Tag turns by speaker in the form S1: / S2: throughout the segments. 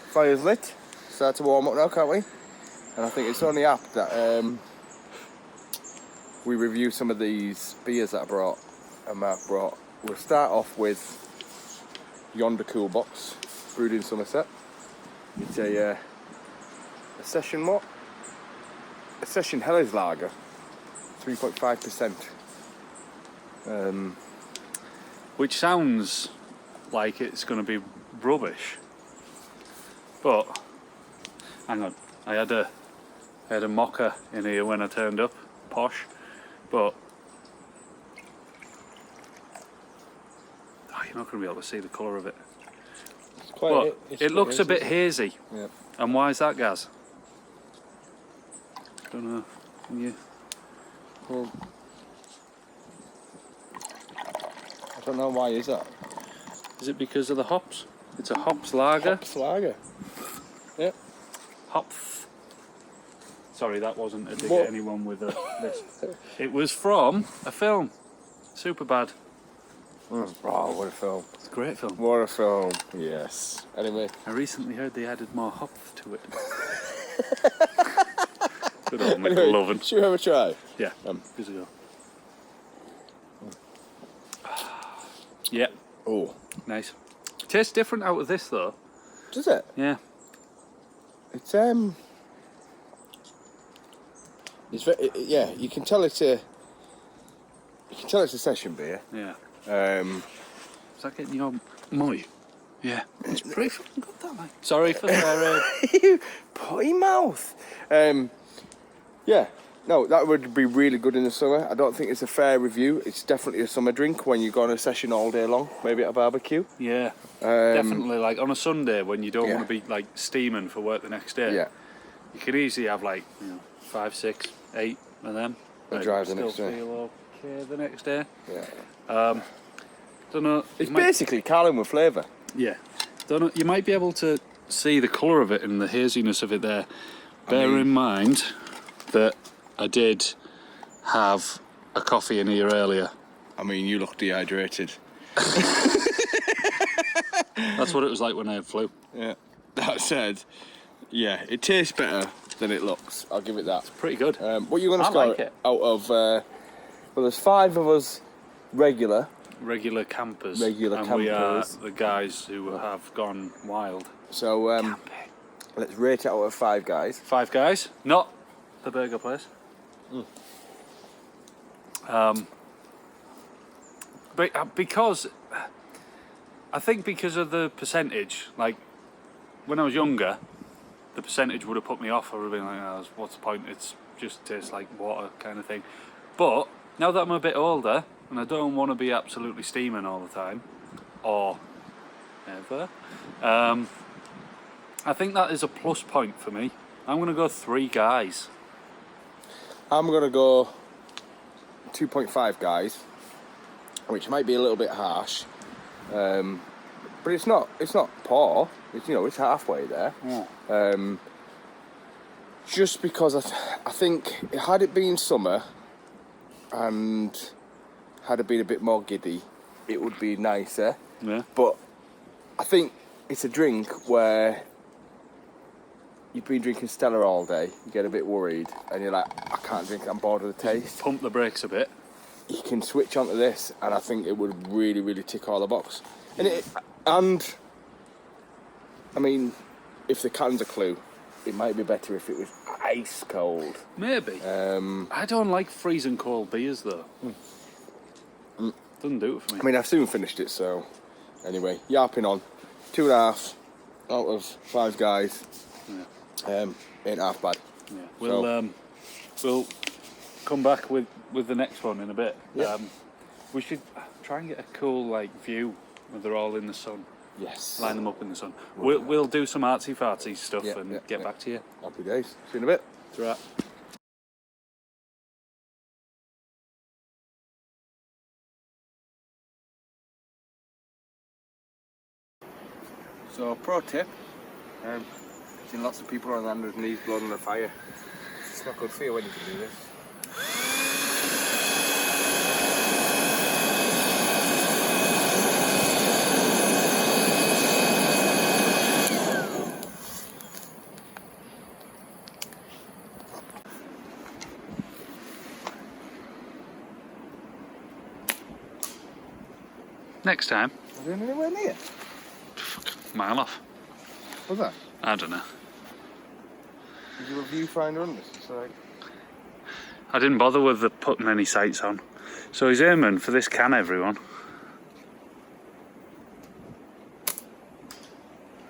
S1: fire's lit. Start to warm up now, can't we? And I think it's on the app that we review some of these beers that I brought and Mark brought. We'll start off with Yonder Cool Box, brewed in Somerset. It's a session what? A session Helles lager, 3.5%.
S2: Which sounds like it's going to be rubbish, but hang on, I had a mocha in here when I turned up, posh, but you're not going to be able to see the colour of it. It looks a bit hazy.
S1: Yeah.
S2: And why is that, Gaz? Don't know. Yeah.
S1: Well, I don't know why is that.
S2: Is it because of the hops? It's a hops lager.
S1: Hops lager. Yeah.
S2: Hopf. Sorry, that wasn't a dig at anyone with this. It was from a film. Super bad.
S1: Oh, what a film.
S2: It's a great film.
S1: What a film. Yes. Anyway.
S2: I recently heard they added more hopf to it. Good old
S1: Anyway,
S2: McLovin.
S1: should we have a try?
S2: Yeah. Here's a go. Yeah.
S1: Oh.
S2: Nice. Tastes different out of this though.
S1: Does it?
S2: Yeah.
S1: It's yeah, you can tell it's a session beer.
S2: Yeah.
S1: Is
S2: that getting your moy? Yeah. It's pretty fucking good that, like. Sorry for the
S1: potty mouth. Yeah. No, that would be really good in the summer. I don't think it's a fair review. It's definitely a summer drink when you go on a session all day long, maybe at a barbecue.
S2: Yeah. Definitely, like on a Sunday when you don't want to be like steaming for work the next day.
S1: Yeah.
S2: You could easily have like 5, 6, 8 of them.
S1: And drive the next day.
S2: Feel okay the next day.
S1: Yeah.
S2: Don't know.
S1: It's basically Carlin with flavour.
S2: Yeah. Don't know. You might be able to see the colour of it and the haziness of it there. Bear in mind that I did have a coffee in here earlier.
S1: I mean, you look dehydrated.
S2: That's what it was like when I had flu.
S1: Yeah. That said, yeah, it tastes better than it looks. I'll give it that. It's
S2: pretty good.
S1: What are you going to score
S2: like it.
S1: Out of? Well, there's 5 of us regular
S2: campers.
S1: And
S2: we are the guys who have gone wild.
S1: So let's rate it out of 5 guys.
S2: 5 guys, not the burger place. But because I think because of the percentage, like when I was younger, the percentage would have put me off. I would have been like, oh, what's the point? It's just tastes like water kind of thing. But now that I'm a bit older and I don't want to be absolutely steaming all the time, or ever, I think that is a plus point for me. I'm going to go 3 guys.
S1: I'm going to go 2.5 guys, which might be a little bit harsh, but it's not poor. It's it's halfway there.
S2: Yeah.
S1: Just because I think had it been summer and had it been a bit more giddy, it would be nicer.
S2: Yeah.
S1: But I think it's a drink where you've been drinking Stella all day, you get a bit worried, and you're like, I can't drink it, I'm bored of the taste.
S2: Pump the brakes a bit.
S1: You can switch onto this, and I think it would really, really tick all the boxes. And I mean, if the can's a clue, it might be better if it was ice cold.
S2: Maybe. I don't like freezing cold beers though. Doesn't do it for me.
S1: I mean, I've soon finished it, so anyway, yarping on. 2.5 out of 5 guys.
S2: Yeah.
S1: Ain't half bad.
S2: Yeah. We'll come back with the next one in a bit.
S1: Yeah.
S2: We should try and get a cool view where they're all in the sun.
S1: Yes.
S2: Line them up in the sun. We'll do some artsy fartsy stuff and get back to you.
S1: Happy days. See you in a bit.
S2: It's right.
S1: So, pro tip, seen lots of people on their knees blowing on the fire. It's not good for you when you can do this.
S2: Next time.
S1: Was it anywhere near?
S2: Mile off.
S1: Was that?
S2: I don't know.
S1: Did you a viewfinder on this? It's like...
S2: I didn't bother with the putting any sights on. So he's aiming for this can, everyone.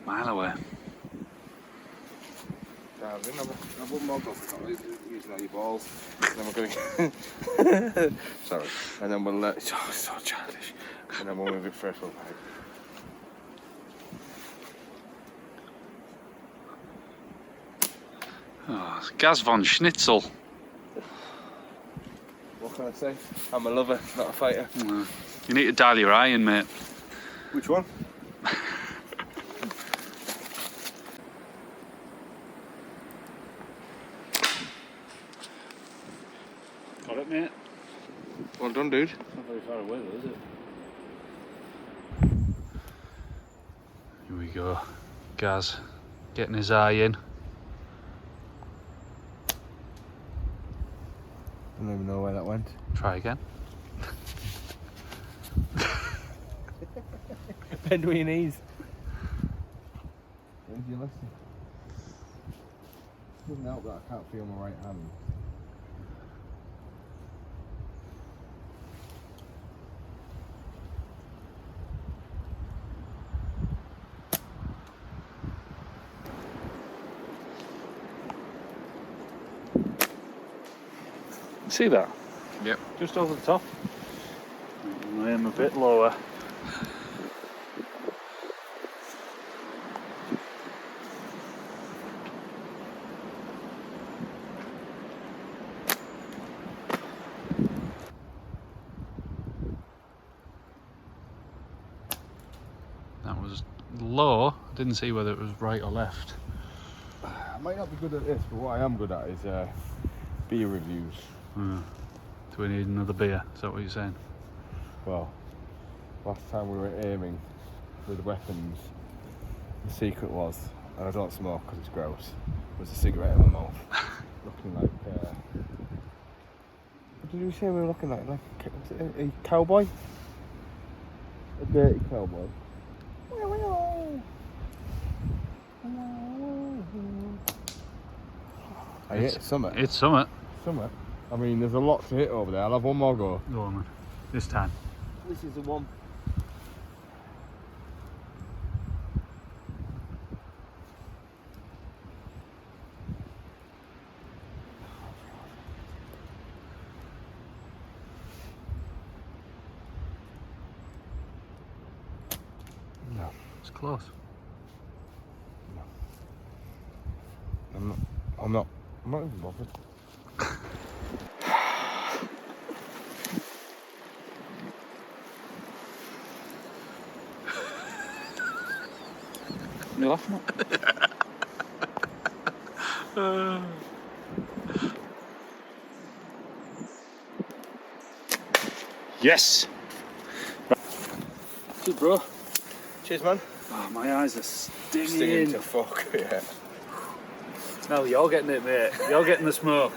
S2: Mile away.
S1: Have one more go. Using all your balls. And then we're going. Sorry. And then we'll let. Oh, so childish. And then we'll move it first.
S2: Oh, it's Gaz von Schnitzel.
S1: What can I say? I'm a lover, not a fighter.
S2: You need to dial your eye in, mate.
S1: Which one?
S2: Got it, mate.
S1: Well done, dude.
S2: Not very far away, though, is it? Here we go. Gaz getting his eye in.
S1: I don't even know where that went.
S2: Try again.
S1: Bend with your knees. When do you listen? Doesn't help that I can't feel my right hand.
S2: See that?
S1: Yep.
S2: Just over the top. I am a bit lower. That was low. Didn't see whether it was right or left.
S1: I might not be good at this, but what I am good at is beer reviews.
S2: Do we need another beer? Is that what you're saying?
S1: Well, last time we were aiming with weapons, the secret was, and I don't smoke because it's gross, was a cigarette in my mouth. Looking like, what did you say we were looking like? Like was it a cowboy? A dirty cowboy. I hit summer.
S2: It's summit.
S1: Summer. I mean, there's a lot to hit over there. I'll have one more go.
S2: Go on, man. This time.
S1: This is the one. No.
S2: It's close.
S1: No. I'm not even bothered.
S2: You're laughing at? Yes! Cheers, bro.
S1: Cheers, man.
S2: Oh, my eyes are stinging.
S1: Stinging to fuck, yeah.
S2: No, you're getting it, mate. You're getting the smoke.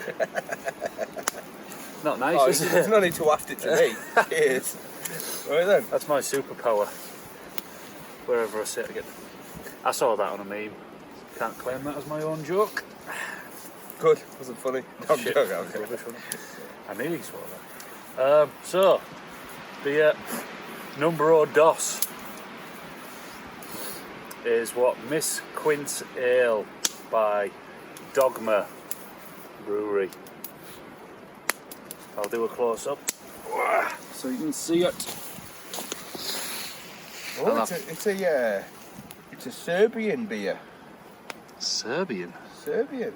S2: Not nice,
S1: Oh,
S2: is it?
S1: there's no need to waft it to me. Cheers. Right then.
S2: That's my superpower. Wherever I sit, I saw that on a meme. Can't claim that as my own joke.
S1: Good. Wasn't funny. I'm
S2: Shit.
S1: joking.
S2: Rubbish, wasn't it? I nearly swore that. So, the numero dos is what? Miss Quint Ale by Dogma Brewery. I'll do a close up so you can see it.
S1: Oh, it's a Serbian beer.
S2: Serbian?
S1: Serbian.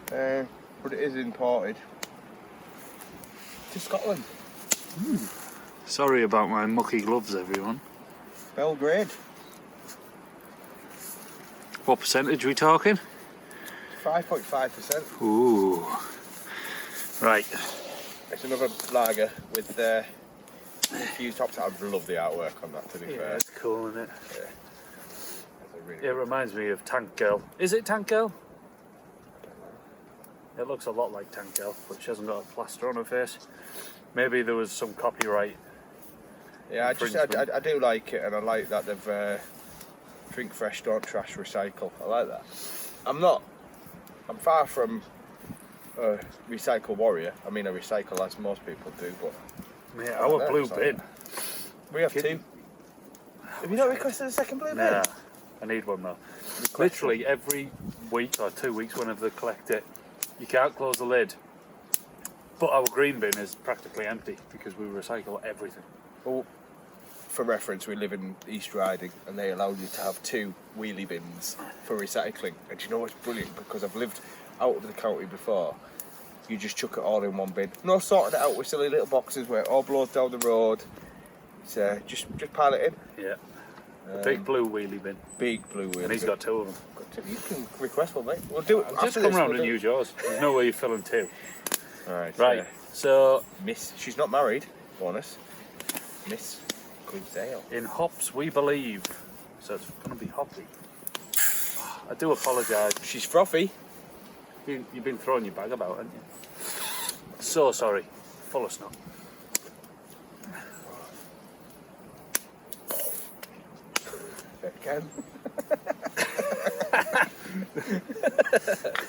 S1: But it is imported to Scotland.
S2: Sorry about my mucky gloves, everyone.
S1: Belgrade.
S2: What percentage are we talking?
S1: 5.5%.
S2: Ooh. Right.
S1: It's another lager with a few tops. I love the artwork on that, to be fair.
S2: It's cool, isn't it?
S1: Yeah. That's a really
S2: It reminds me of Tank Girl. Is it Tank Girl? It looks a lot like Tank Girl, but she hasn't got a plaster on her face. Maybe there was some copyright
S1: Yeah,
S2: infringement.
S1: I do like it, and I like that they've drink fresh, don't trash, recycle. I like that. I'm far from a recycle warrior. I mean, I recycle as most people do, but
S2: Mate, our blue bin.
S1: We have two. Have you not requested a second blue bin?
S2: Nah, I need one though. Literally every week or 2 weeks whenever they collect it, you can't close the lid. But our green bin is practically empty because we recycle everything.
S1: Well, for reference, we live in East Riding and they allow you to have 2 wheelie bins for recycling. And do you know what's brilliant? Because I've lived out of the county before. You just chuck it all in one bin. No sorting it out with silly little boxes where it all blows down the road. It's just pile it in.
S2: Yeah. A big blue wheelie bin.
S1: Big blue wheelie.
S2: And he's got 2 of them.
S1: You can request one, mate. We'll do it.
S2: Just come round and use yours. There's no way you're filling 2.
S1: Alright.
S2: Right. So
S1: Miss, she's not married. Bonus. Miss Grisale.
S2: in hops we believe. So it's going to be hoppy. I do apologise.
S1: She's frothy.
S2: You've been throwing your bag about, haven't you? So sorry. Full of snot.
S1: Again.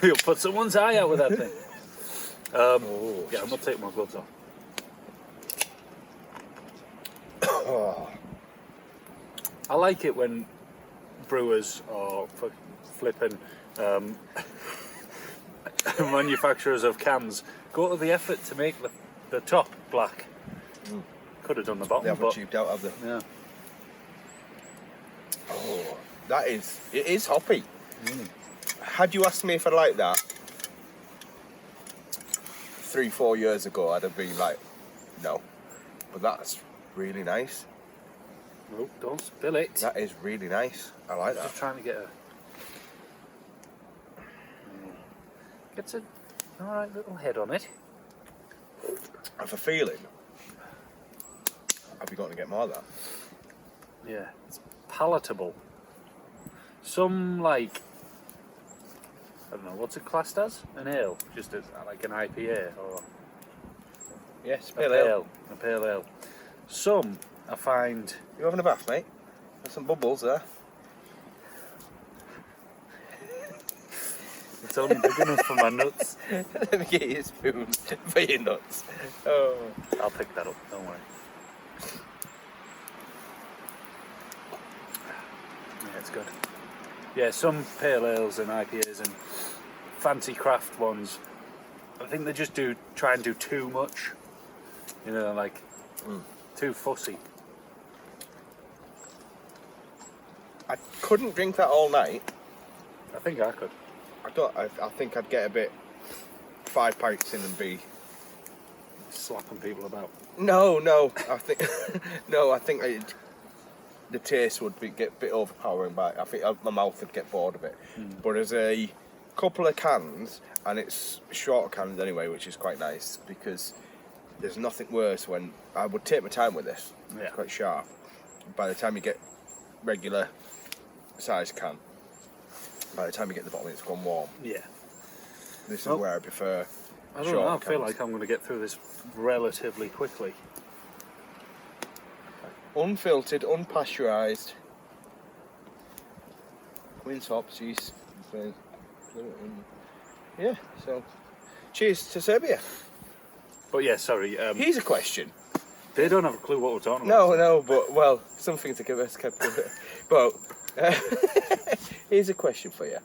S2: You'll put someone's eye out with that thing. Yeah, I'm not taking my gloves off.
S1: Oh.
S2: I like it when brewers or flipping manufacturers of cans go to the effort to make the top black. Could have done the bottom,
S1: They haven't
S2: but
S1: tubed out, have they?
S2: yeah.
S1: Oh, it is hoppy. Had you asked me if I like that 3-4 years ago, I'd have been like, no. But that's really nice.
S2: No, don't spill it.
S1: That is really nice. I like that.
S2: Just trying to get a. Gets a alright little head on it.
S1: I have a feeling I'll be going to get more of that.
S2: Yeah, it's palatable. Some like I don't know what's it classed as? An ale, just as like an IPA or
S1: Yes,
S2: a
S1: pale ale.
S2: A pale ale. Some I find.
S1: You having a bath, mate? There's some bubbles there.
S2: It's only big enough for my nuts.
S1: Let me get you a spoon for your nuts. Oh.
S2: I'll pick that up, don't worry. Yeah, it's good. Yeah, some pale ales and IPAs and fancy craft ones, I think they just try and do too much. You know, like too fussy.
S1: I couldn't drink that all night.
S2: I think I could.
S1: I think I'd get a bit 5 pints in and be
S2: Slapping people about.
S1: No. I think the taste would get a bit overpowering. But I think my mouth would get bored of it. But as a couple of cans, and it's short cans anyway, which is quite nice because there's nothing worse when I would take my time with this.
S2: Yeah.
S1: It's quite sharp. By the time you get regular size can, by the time you get the bottle, it's gone warm.
S2: Yeah.
S1: This is where I prefer.
S2: I don't know. I feel like I'm going to get through this relatively quickly.
S1: Unfiltered, unpasteurised. Queen's hops, yeast. Yeah, so cheers to Serbia.
S2: But yeah, sorry.
S1: Here's a question.
S2: They don't have a clue what we're talking about.
S1: No, but well, something to give us kept. But here's a question for you.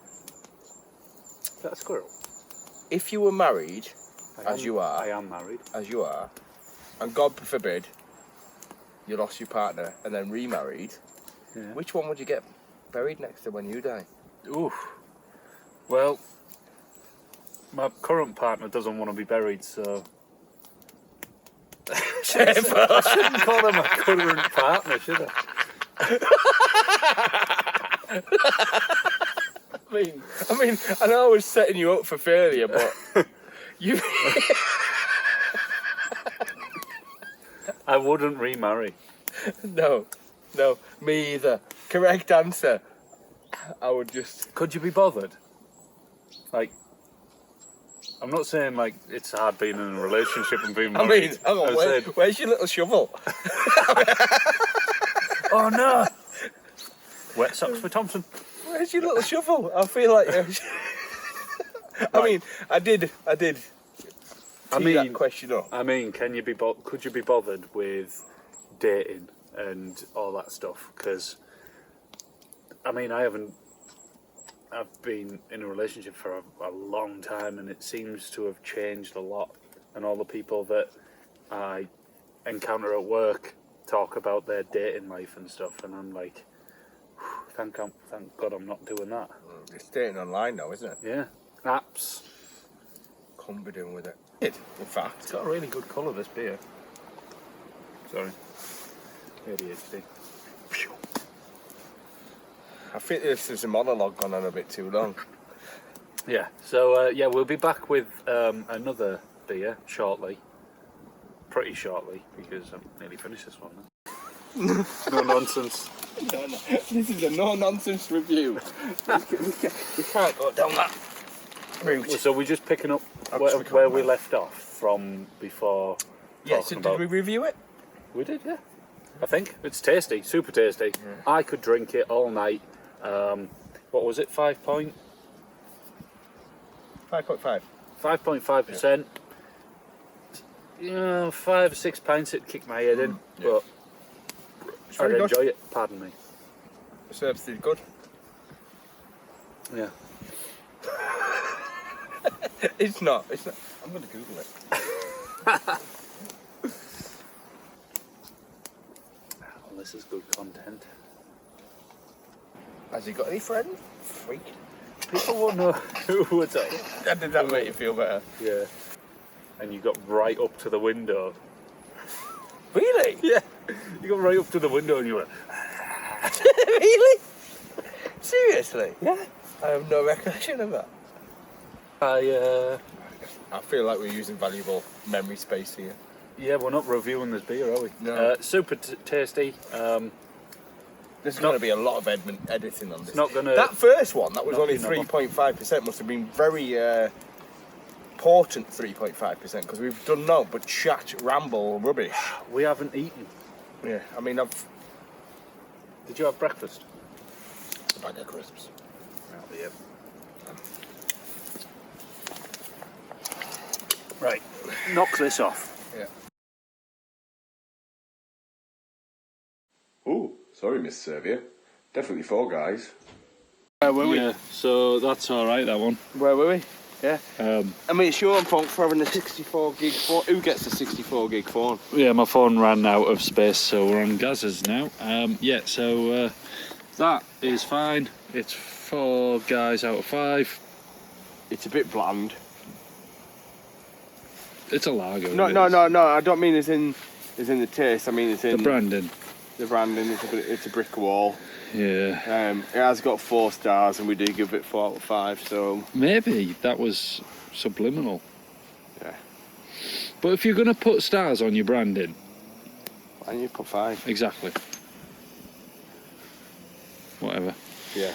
S2: Is that a squirrel?
S1: If you were married, as you are,
S2: I am married.
S1: as you are, and God forbid, you lost your partner and then remarried,
S2: Yeah.
S1: which one would you get buried next to when you die?
S2: Oof. Well, my current partner doesn't want to be buried, so. I shouldn't call him a current partner, should I?
S1: I mean, I know I was setting you up for failure, but you.
S2: I wouldn't remarry.
S1: No, me either. Correct answer. I would just.
S2: Could you be bothered? Like, I'm not saying like it's hard being in a relationship and being
S1: I
S2: married.
S1: mean, hang on, where's your little shovel?
S2: Oh no! Wet socks for Thompson.
S1: Where's your little shovel? I feel like I mean, I did tee that question up.
S2: I mean, could you be bothered with dating and all that stuff? Because I mean, I've been in a relationship for a long time, and it seems to have changed a lot. And all the people that I encounter at work talk about their dating life and stuff, and I'm like, thank God I'm not doing that.
S1: It's dating online now, isn't it?
S2: Yeah, apps.
S1: Can't be doing with it. In fact,
S2: It's got a really good colour, this beer. Sorry. ADHD.
S1: I think this is a monologue gone on a bit too long.
S2: Yeah, so yeah, we'll be back with another beer shortly. Pretty shortly, because I'm nearly finished this one now. No nonsense.
S1: No. This is a no-nonsense review. we can't go down that route.
S2: So we're just picking up where we left off from before.
S1: Yeah, so did we review it?
S2: We did, yeah. I think. It's tasty, super tasty. Yeah. I could drink it all night. What was it, 5.5? 5.5%. Yeah, 5 or 6 pints, it'd kick my head in, but I'd enjoy it, pardon me.
S1: The service is good.
S2: Yeah.
S1: It's not. I'm going to Google it.
S2: Well, this is good content.
S1: Has he got any friends? Freak.
S2: People won't know who we're talking.
S1: Did that make you feel better?
S2: Yeah. And you got right up to the window.
S1: Really?
S2: Yeah. You got right up to the window and you went...
S1: Really? Seriously?
S2: Yeah.
S1: I have no recollection of that. I feel like we're using valuable memory space here.
S2: Yeah, we're not reviewing this beer, are we?
S1: No.
S2: Super tasty.
S1: There's going to be a lot of editing on this.
S2: Not gonna,
S1: that first one, that was only 3.5%, must have been very important 3.5%, because we've done no but chat, ramble, rubbish.
S2: We haven't eaten.
S1: Yeah, I mean,
S2: Did you have breakfast?
S1: A bag of crisps.
S2: Oh, yeah. Right, knock this off.
S1: Yeah.
S3: Oh, sorry, Miss Servia. Definitely 4 guys.
S1: Where were we?
S2: Yeah, so that's alright, that one.
S1: Where were we? Yeah.
S2: I
S1: mean, it's your fault for having a 64 gig phone. Who gets a 64 gig phone?
S2: Yeah, my phone ran out of space, so we're on Gaz's now. Yeah, so that is fine. It's 4 guys out of 5.
S1: It's a bit bland.
S2: It's a lager.
S1: No. I don't mean it's in the taste. I mean it's in
S2: the branding.
S1: The branding. It's a brick wall.
S2: Yeah.
S1: It has got 4 stars, and we do give it 4 out of 5. So
S2: maybe that was subliminal.
S1: Yeah.
S2: But if you're going to put stars on your branding,
S1: why don't you put 5?
S2: Exactly. Whatever.
S1: Yeah.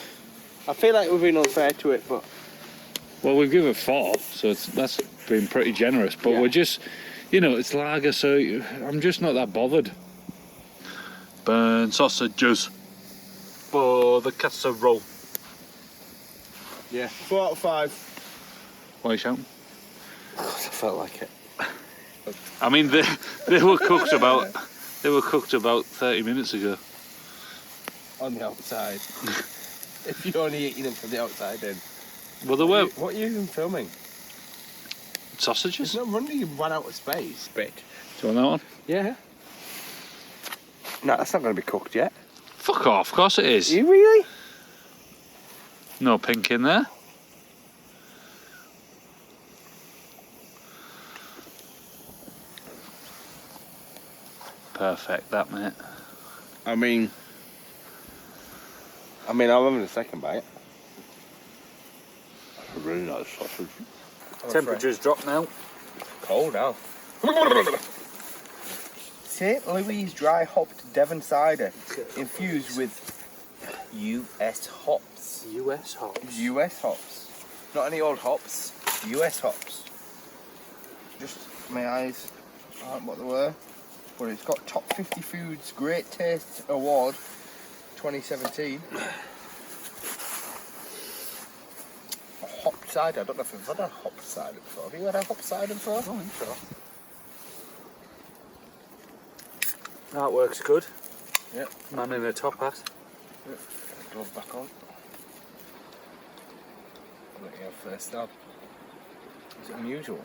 S1: I feel like we've been unfair to it, but
S2: well, we've given it 4, so that's been pretty generous. But we're just, it's lager, so I'm just not that bothered. Burn sausages for the casserole.
S1: Yeah, 4 out of 5.
S2: Why are you shouting?
S1: I felt like it.
S2: I mean, they were cooked about 30 minutes ago.
S1: On the outside. If you're only eating them from the outside in.
S2: Well, they were.
S1: What are you even filming?
S2: Sausages?
S1: No wonder you ran out of space. Bit.
S2: Do you want that one?
S1: Yeah. No, that's not going to be cooked yet.
S2: Fuck off, of course it is.
S1: Are you really?
S2: No pink in there. Perfect, that, mate.
S1: I mean, I'm having a second bite. That's a really nice sausage.
S2: Temperature's dropped now.
S1: Cold now. St. Louis dry hopped Devon cider infused with US hops.
S2: US hops.
S1: US hops. Not any old hops. US hops. just my eyes aren't what they were. But it's got Top 50 Foods Great Taste Award 2017. A hop cider. I don't know if I've had a hop cider before. Have you had a hop cider before?
S2: I think so. That works good.
S1: Yeah.
S2: Man in a top hat.
S1: Yeah. Glove back on. I'll let you have first stab. Is it unusual?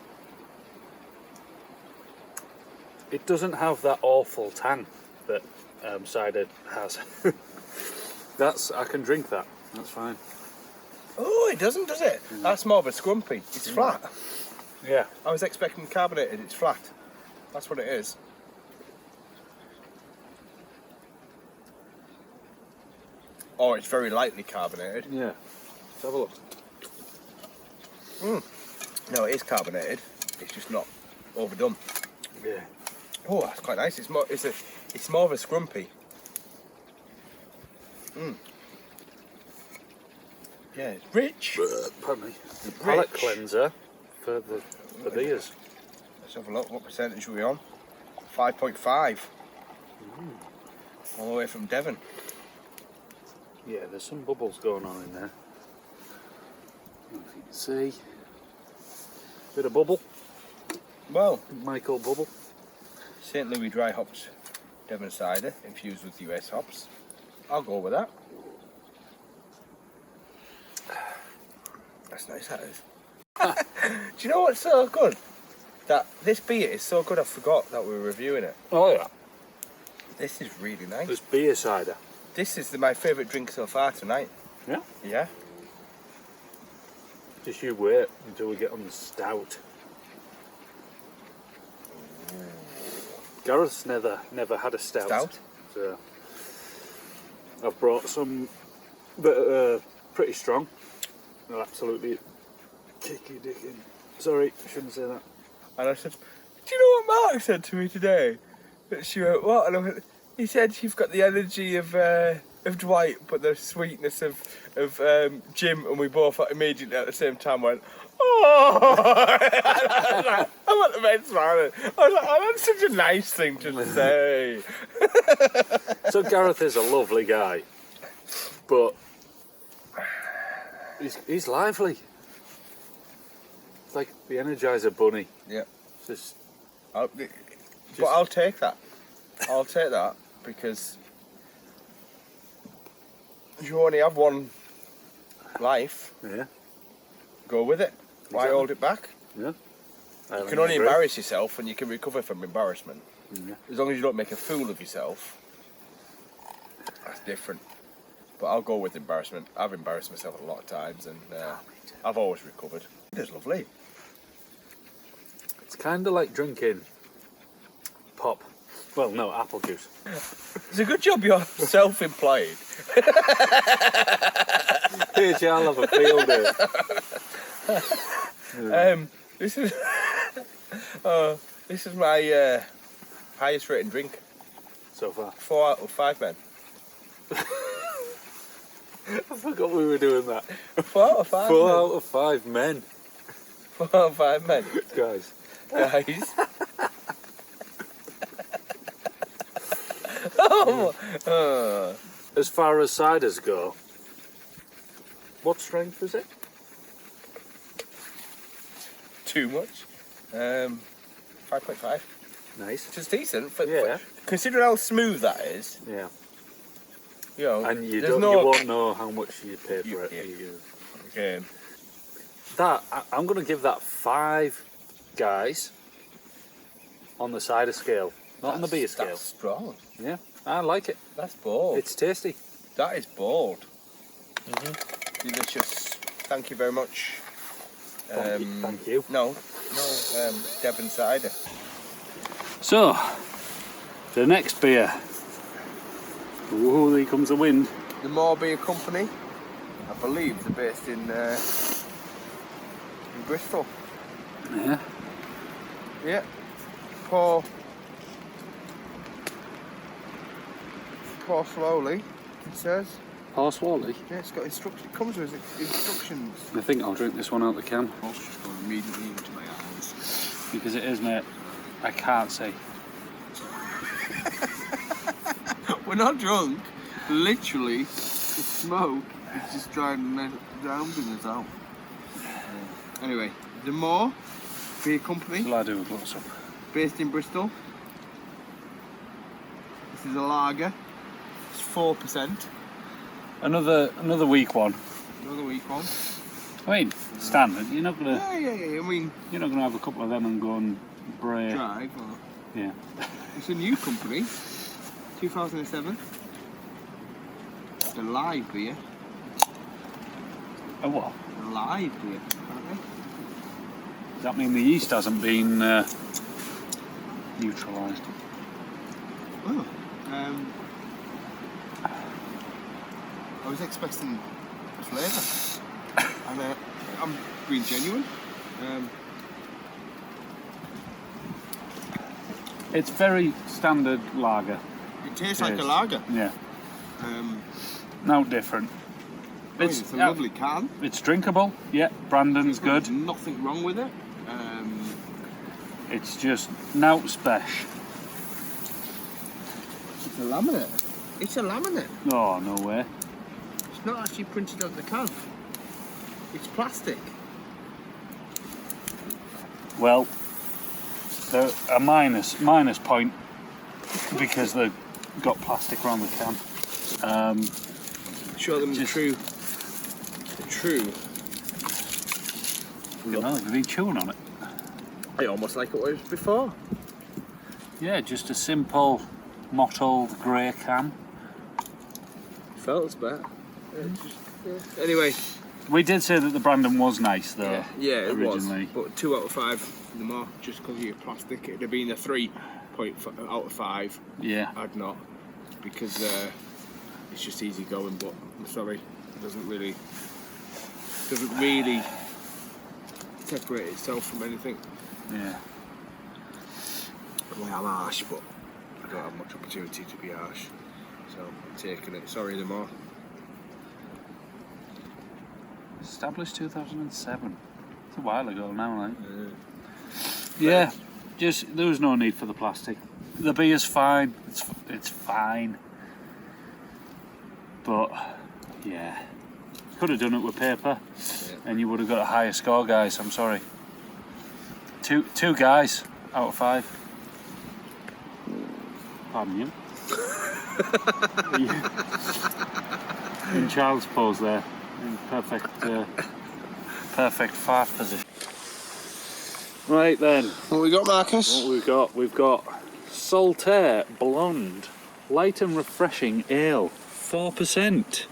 S2: It doesn't have that awful tang that cider has. I can drink that. That's fine.
S1: Oh, it doesn't, does it? That's more of a scrumpy. It's flat.
S2: Yeah.
S1: I was expecting carbonated. It's flat. That's what it is. Oh, it's very lightly carbonated.
S2: Yeah. Let's have a look.
S1: No, it is carbonated. It's just not overdone.
S2: Yeah.
S1: Oh, that's quite nice. It's more of a scrumpy. Yeah, it's rich.
S2: Pardon me. The palate cleanser for the beers.
S1: Let's have a look. What percentage are we on? 5.5. All the way from Devon.
S2: Yeah, there's some bubbles going on in there. If you can see. Bit of bubble.
S1: Well,
S2: Michael Bubble.
S1: St. Louis dry hops Devon cider infused with US hops. I'll go with that. That's nice, that is. Do you know what's so good? That this beer is so good I forgot that we were reviewing it.
S2: Oh yeah.
S1: This is really nice.
S2: There's beer cider.
S1: This is my favourite drink so far tonight.
S2: Yeah?
S1: Yeah.
S2: Just you wait until we get on the stout. Gareth's never had a stout.
S1: Stout?
S2: So I've brought some that are pretty strong. They'll absolutely kick your dick in. Sorry, I shouldn't say that.
S1: And I said, do you know what Mark said to me today? That she went, what? And I went, he said you've got the energy of Dwight, but the sweetness of Jim, and we both immediately at the same time went, oh! I'm at the bed smiling. I was like, oh, that's such a nice thing to say.
S2: So Gareth is a lovely guy, but he's lively. It's like the Energizer Bunny.
S1: Yeah.
S2: Just
S1: But I'll take that. I'll take that because you only have one life.
S2: yeah,
S1: Go with it. Why
S2: Exactly.
S1: hold it back?
S2: yeah.
S1: You can only embarrass yourself and you can recover from embarrassment.
S2: Yeah.
S1: As long as you don't make a fool of yourself, that's different. But I'll go with embarrassment. I've embarrassed myself a lot of times and I've always recovered. It is lovely.
S2: It's kind of like drinking pop. Well, no, apple juice.
S1: It's a good job you're self-employed.
S2: Here, I'll have a field day.
S1: This is this is my highest rated drink.
S2: So far.
S1: 4 out of 5 men.
S2: I forgot we were doing that.
S1: 4 out of 5
S2: 4
S1: men.
S2: out of 5 men.
S1: 4 out of 5 men.
S2: Guys.
S1: Guys. Oh.
S2: As far as ciders go, what strength is it?
S1: Too much. 5.5.
S2: Nice.
S1: Which is decent. For,
S2: Yeah.
S1: considering how smooth that is,
S2: Yeah.
S1: you know,
S2: And you
S1: there's
S2: don't,
S1: no
S2: you won't know how much you pay for it.
S1: Yeah.
S2: You-
S1: game.
S2: I'm going to give that 5 guys on the cider scale, not on the beer scale.
S1: That's strong.
S2: Yeah, I like it.
S1: That's bold.
S2: It's tasty.
S1: That is bold. Delicious. Thank you very much.
S2: Thank you.
S1: No, Devon cider.
S2: So, the next beer. Ooh, here comes the wind.
S1: The Moore Beer Company. I believe they're based in Bristol.
S2: Yeah.
S1: Yeah. Pour slowly. It says.
S2: Horse Wally.
S1: Yeah, it's got instructions. It comes with instructions.
S2: I think I'll drink this one out the can.
S1: Just go immediately into my eyes.
S2: Because it is, mate. I can't see.
S1: We're not drunk. Literally, the smoke is just drowning us out. Anyway, the Moor Beer Company.
S2: Shall I do a close up?
S1: Based in Bristol. This is a lager. It's 4%.
S2: Another weak one.
S1: Another weak one.
S2: I mean, standard. You're not gonna.
S1: Yeah. I mean,
S2: You're not gonna have a couple of them and go and bray.
S1: drive. Or...
S2: Yeah.
S1: It's a new company. 2007. The live beer.
S2: A what?
S1: The live beer. Apparently.
S2: Does that mean the yeast hasn't been neutralised?
S1: Oh. I was expecting a flavour, and I'm being genuine.
S2: It's very standard lager.
S1: It tastes like a lager.
S2: Yeah. No different.
S1: It's a lovely can.
S2: It's drinkable. Yeah. Brandon's good.
S1: There's nothing wrong with it.
S2: It's just now special.
S1: It's a laminate. It's a laminate.
S2: Oh, no way.
S1: It's not actually printed on the can. It's plastic.
S2: Well, they're a minus point because they've got plastic around the can.
S1: Show them the true.
S2: You know, they've been chewing on it.
S1: It's almost like it was before.
S2: Yeah, just a simple mottled grey can.
S1: Felt better. Anyway.
S2: We did say that the Brandon was nice though.
S1: Yeah, it
S2: originally.
S1: was. But 2 out of 5 in the Moor, just because of your plastic. It'd have been a 3 out of 5.
S2: Yeah.
S1: I'd not, because it's just easy going. But I'm sorry, it doesn't really separate itself from anything.
S2: Yeah.
S1: Well, I'm harsh, but I don't have much opportunity to be harsh, so I'm taking it. Sorry, the Moor.
S2: Established 2007. It's a while ago now, like. Yeah, just there was no need for the plastic. The beer's fine. It's fine. But yeah, could have done it with paper, and you would have got a higher score, guys. I'm sorry. Two guys out of 5. Pardon you. In child's pose there. In perfect fart position. Right then.
S1: What we got, Marcus?
S2: What we've got Saltaire Blonde, light and refreshing ale, 4%.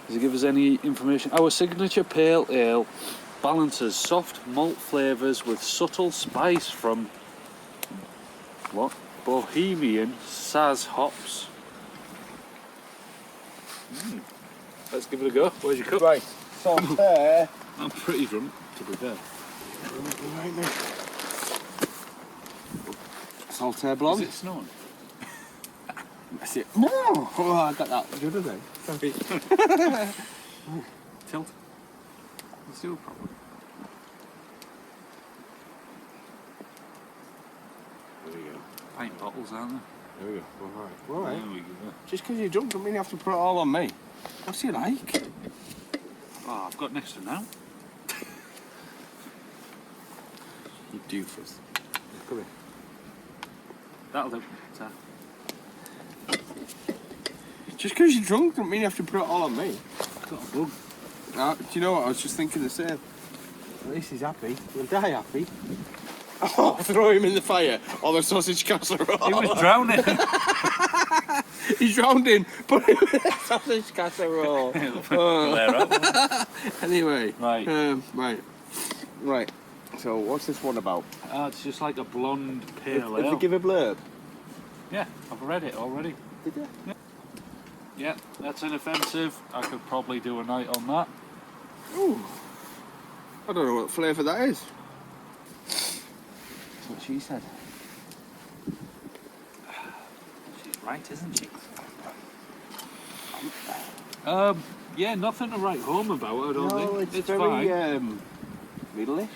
S2: Does it give us any information? Our signature pale ale balances soft malt flavours with subtle spice from Bohemian Saz hops. Let's give it a go. Where's your cup?
S1: Right, Saltaire.
S2: I'm pretty drunk, to be fair.
S1: Saltaire Blonde.
S2: Is it snowing?
S1: That's it. Oh, I got that the other day. Sorry.
S2: Tilt. Let's do it properly.
S1: There we go.
S2: Pint bottles, aren't there?
S1: There we go. All right.
S2: There we go.
S1: Just because you're drunk don't mean you have to put it all on me. What's he like?
S2: Oh, I've got next to now.
S1: You doofus. Come here.
S2: That'll do. Ta.
S1: Just because you're drunk don't mean you have to put it all on me.
S2: Got a bug.
S1: Do you know what? I was just thinking the same. At least he's happy. He'll die happy. Oh, throw him in the fire or the sausage casserole.
S2: He was drowning.
S1: He's drowned in. Put him in the sausage casserole. Anyway.
S2: Right.
S1: Right. So what's this one about?
S2: It's just like a blonde pale
S1: Did
S2: ale.
S1: you give a blurb?
S2: Yeah, I've read it already.
S1: Did you?
S2: Yeah, that's inoffensive. I could probably do a night on that.
S1: Ooh. I don't know what flavour that is. That's what she said.
S2: She's right, isn't she? Yeah, nothing to write home about, I don't
S4: No,
S2: think.
S4: it's
S2: fine.
S4: very middle-ish.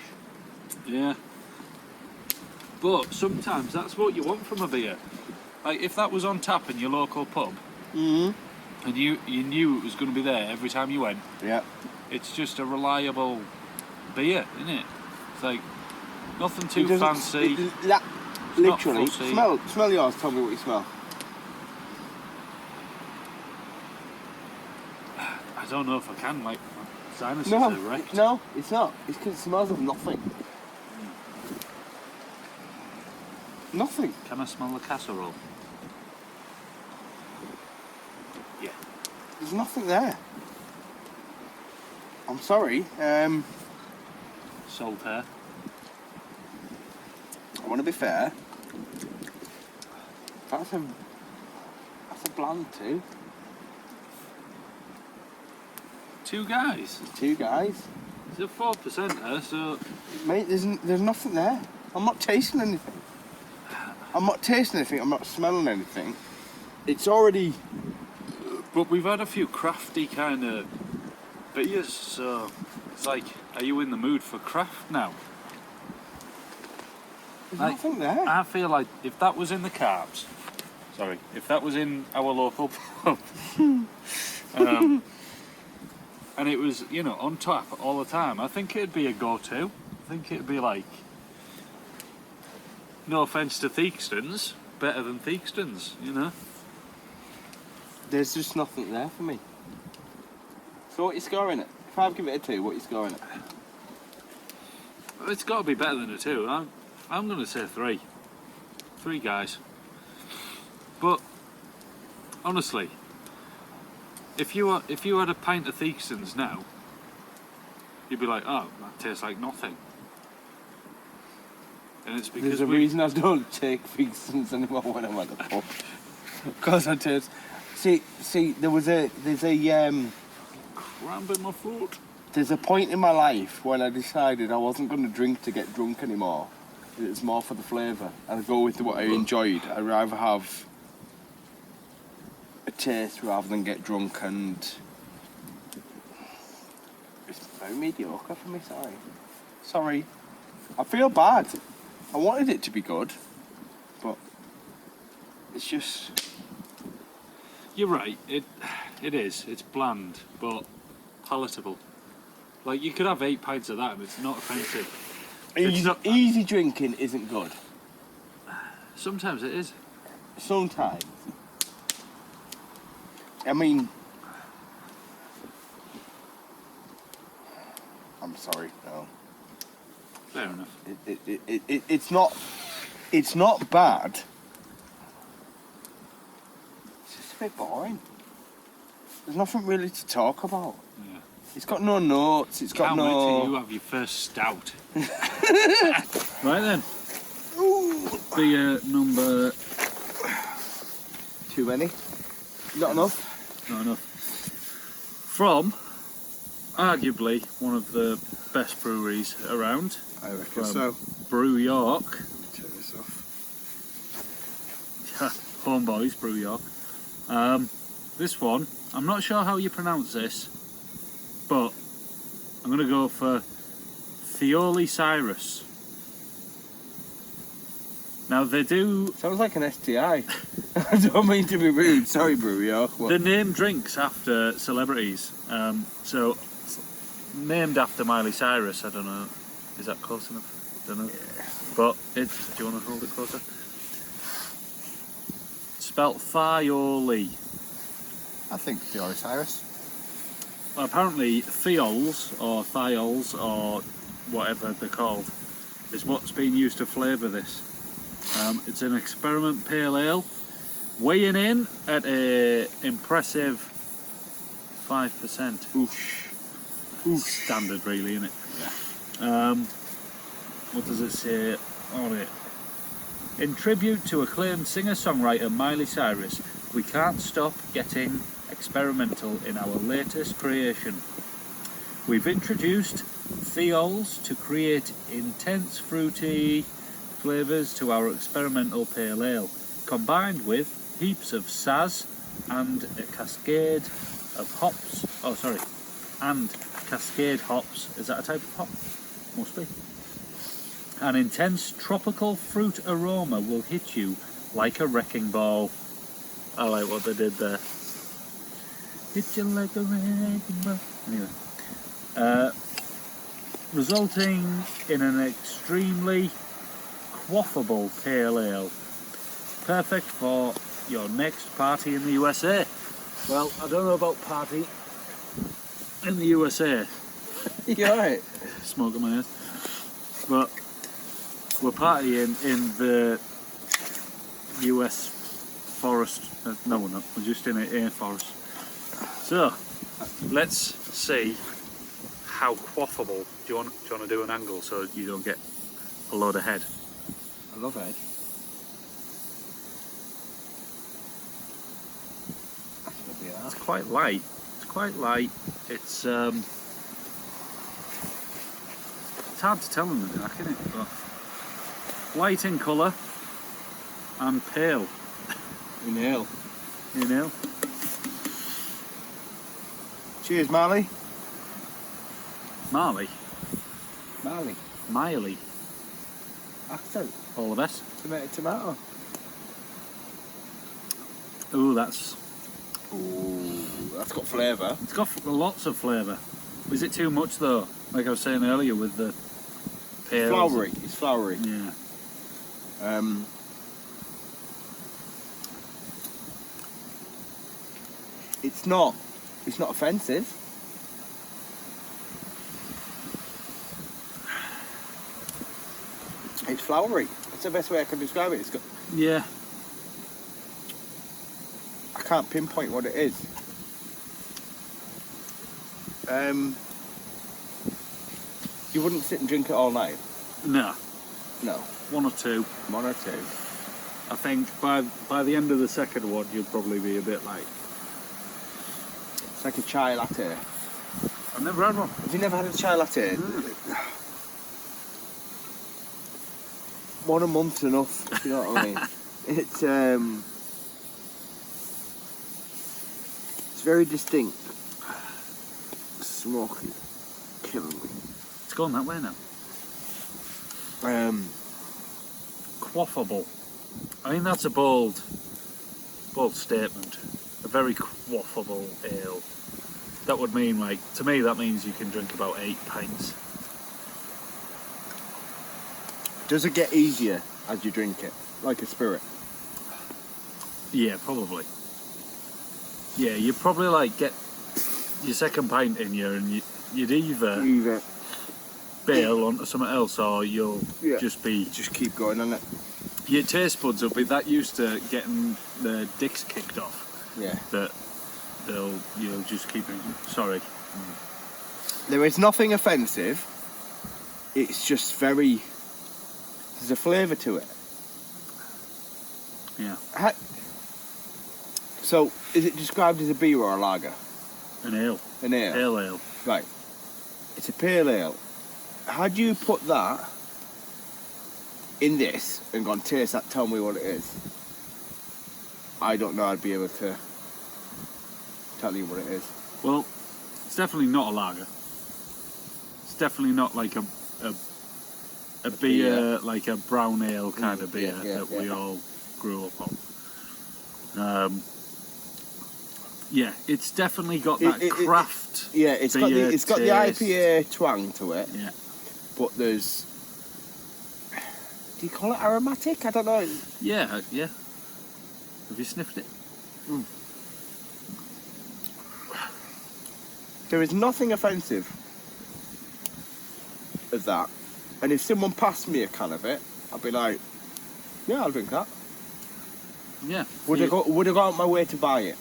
S2: Yeah. But sometimes that's what you want from a beer. Like, if that was on tap in your local pub,
S4: Mm-hmm.
S2: and you knew it was going to be there every time you went,
S4: Yeah.
S2: it's just a reliable beer, isn't it? It's like, nothing too
S4: It doesn't-
S2: fancy.
S4: not literally.
S2: fussy.
S4: Smell yours. Tell me what you smell.
S2: I don't know if I can, like, my sinuses
S4: No,
S2: are wrecked.
S4: no, it's not. It's because it smells of nothing. Nothing.
S2: Can I smell the casserole? Yeah.
S4: There's nothing there. I'm sorry. I
S2: Saltaire.
S4: want to be fair. That's a bland too.
S2: Two guys.
S4: 2 guys.
S2: It's a 4%er, so
S4: Mate, there's nothing there. I'm not tasting anything. I'm not smelling anything. It's already...
S2: but we've had a few crafty kind of beers, so it's like, are you in the mood for craft now?
S4: There's
S2: Like,
S4: nothing there.
S2: I feel like if that was in the Carbs, if that was in our local pub, and it was, you know, on tap all the time, I think it'd be a go-to. I think it'd be like, no offence to Theakston's, better than Theakston's, you know?
S4: There's just nothing there for me. So what you scoring it? If I give it a 2, what you scoring it?
S2: It's got to be better than a 2. I'm going to say 3. 3 guys. But honestly, if you had a pint of Theakston's now, you'd be like, oh, that tastes like nothing. And it's because
S4: There's a reason I don't take Theakston's anymore when I'm at the pub. Because I taste... See, there's a
S2: cramp in my throat.
S4: there's a point in my life when I decided I wasn't going to drink to get drunk anymore. It's more for the flavour. I'd go with what I enjoyed. I'd rather have a taste rather than get drunk, and it's very mediocre for me. Sorry. I feel bad. I wanted it to be good, but it's just...
S2: You're right. It is. It's bland, but palatable. Like, you could have 8 pints of that and it's not offensive.
S4: Easy drinking isn't good.
S2: Sometimes it is.
S4: Sometimes. I mean... I'm sorry, no.
S2: Fair enough.
S4: It's not bad. It's just a bit boring. There's nothing really to talk about.
S2: Yeah.
S4: It's got no notes. It's got
S2: Can't wait till you
S4: no.
S2: have your first stout. Right then. Beer number...
S4: Too many. Not enough.
S2: Not enough. From, arguably, one of the best breweries around.
S4: I reckon
S2: From
S4: so.
S2: Brew York.
S4: Turn this off.
S2: Homeboys, Brew York. This one, I'm not sure how you pronounce this, but I'm going to go for Thioli Cyrus. Now they do...
S4: Sounds like an STI. I don't mean to be rude. Sorry, Brew York.
S2: They name drinks after celebrities. So, named after Miley Cyrus, I don't know. Is that close enough? Don't know.
S4: Yeah.
S2: But it's... Do you want to hold it closer? Spelt Thioli.
S4: I think Theory Cyrus.
S2: Well, apparently thiols or or whatever they're called is what's being used to flavour this. It's an experiment pale ale, weighing in at a impressive 5%.
S4: Oosh.
S2: Standard, really, isn't it?
S4: Yeah.
S2: What does it say on it? In tribute to acclaimed singer-songwriter Miley Cyrus, we can't stop getting experimental in our latest creation. We've introduced thiols to create intense fruity flavours to our experimental pale ale, combined with heaps of saz and a cascade of hops. Oh, sorry. And Cascade hops. Is that a type of hop? Must be. An intense tropical fruit aroma will hit you like a wrecking ball. I like what they did there. Hit you like a wrecking ball. Anyway. Resulting in an extremely quaffable pale ale. Perfect for your next party in the USA. Well, I don't know about party in the USA.
S4: You alright?
S2: Smoke in my ears. But we're partying in the US forest. No, we're not. We're just in a forest. So, let's see how quaffable. Do you want to do an angle so you don't get a load of head?
S4: I love it.
S2: It's quite light. It's quite light. It's hard to tell in the dark, isn't it? But light in colour and pale.
S4: Inhale.
S2: You know.
S4: Cheers, Marley.
S2: Marley.
S4: Marley.
S2: Miley.
S4: Accent.
S2: All the best.
S4: Tomato.
S2: Ooh, that's
S4: got flavour.
S2: It's got lots of flavour. Is it too much though? Like I was saying earlier with the pale.
S4: Flowery. It's flowery.
S2: Yeah.
S4: It's not offensive. It's flowery. That's the best way I can describe it. It's got.
S2: Yeah.
S4: I can't pinpoint what it is. You wouldn't sit and drink it all night.
S2: No.
S4: No.
S2: One or two.
S4: One or two.
S2: I think by the end of the second one you'd probably be a bit like.
S4: It's like a chai latte.
S2: I've never had one.
S4: Have you never had a chai latte? One a month's enough, if you know what I mean. It's very distinct. Smoky. Killing me.
S2: It's gone that way now. Quaffable. I mean that's a bold statement. A very quaffable ale. That would mean like to me that means you can drink about 8 pints.
S4: Does it get easier as you drink it? Like a spirit?
S2: Yeah, probably. Yeah, you probably like get your second pint in you and you'd either bail onto something else or you'll just
S4: keep going on it.
S2: Your taste buds will be that used to getting the dicks kicked off.
S4: Yeah.
S2: That you'll just keep drinking. Sorry.
S4: There is nothing offensive. It's just very. There's a flavour to it.
S2: Yeah.
S4: So, is it described as a beer or a lager?
S2: An ale.
S4: An ale.
S2: Pale ale.
S4: Right. It's a pale ale. How do you put that in this and gone, taste that, tell me what it is? I don't know, I'd be able to tell you what it is.
S2: Well, it's definitely not a lager. It's definitely not like a beer, like a brown ale kind of beer that we all grew up on. Yeah, it's definitely got that craft.
S4: It's got the IPA twang to it.
S2: Yeah.
S4: But there's. Do you call it aromatic? I don't know.
S2: Yeah. Have you sniffed it?
S4: There is nothing offensive of that. And if someone passed me a can of it, I'd be like, yeah, I'll drink that.
S2: Yeah.
S4: Would I go out my way to buy it?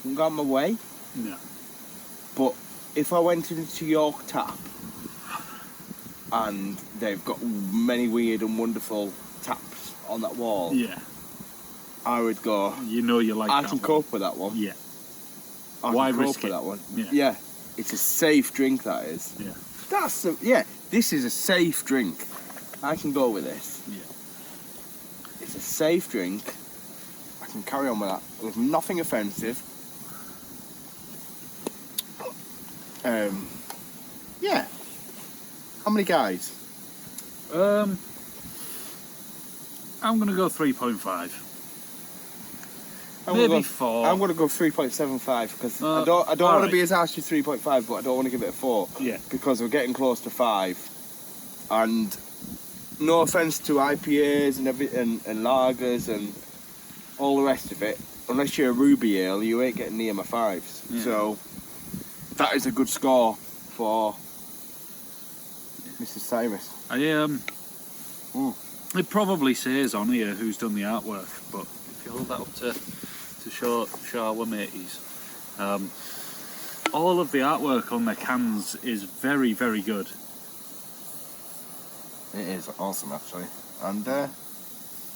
S4: Wouldn't go out my way.
S2: No.
S4: But if I went into York Tap and they've got many weird and wonderful taps on that wall,
S2: Yeah.
S4: I would go.
S2: You know you like
S4: I
S2: that
S4: can
S2: one.
S4: cope with that one.
S2: Yeah.
S4: I can
S2: risk
S4: cope with
S2: it?
S4: that one.
S2: Yeah.
S4: It's a safe drink. That is.
S2: Yeah.
S4: This is a safe drink. I can go with this.
S2: Yeah.
S4: It's a safe drink. can carry on with that. There's nothing offensive. Yeah. How many guys?
S2: I'm gonna go 3.5. Maybe 4.
S4: I'm gonna go 3.75 because I
S2: Uh,
S4: don't want to
S2: alright.
S4: be as harsh as 3.5, but I don't want to give it a 4.
S2: Yeah.
S4: Because we're getting close to 5. And no offense to IPAs and and lagers and all the rest of it, unless you're a ruby ale, you ain't getting near my 5s.
S2: Yeah.
S4: So that is a good score for Mrs. Cyrus.
S2: It probably says on here who's done the artwork, but if you hold that up to show our mateys, all of the artwork on their cans is very, very good.
S4: It is awesome, actually. And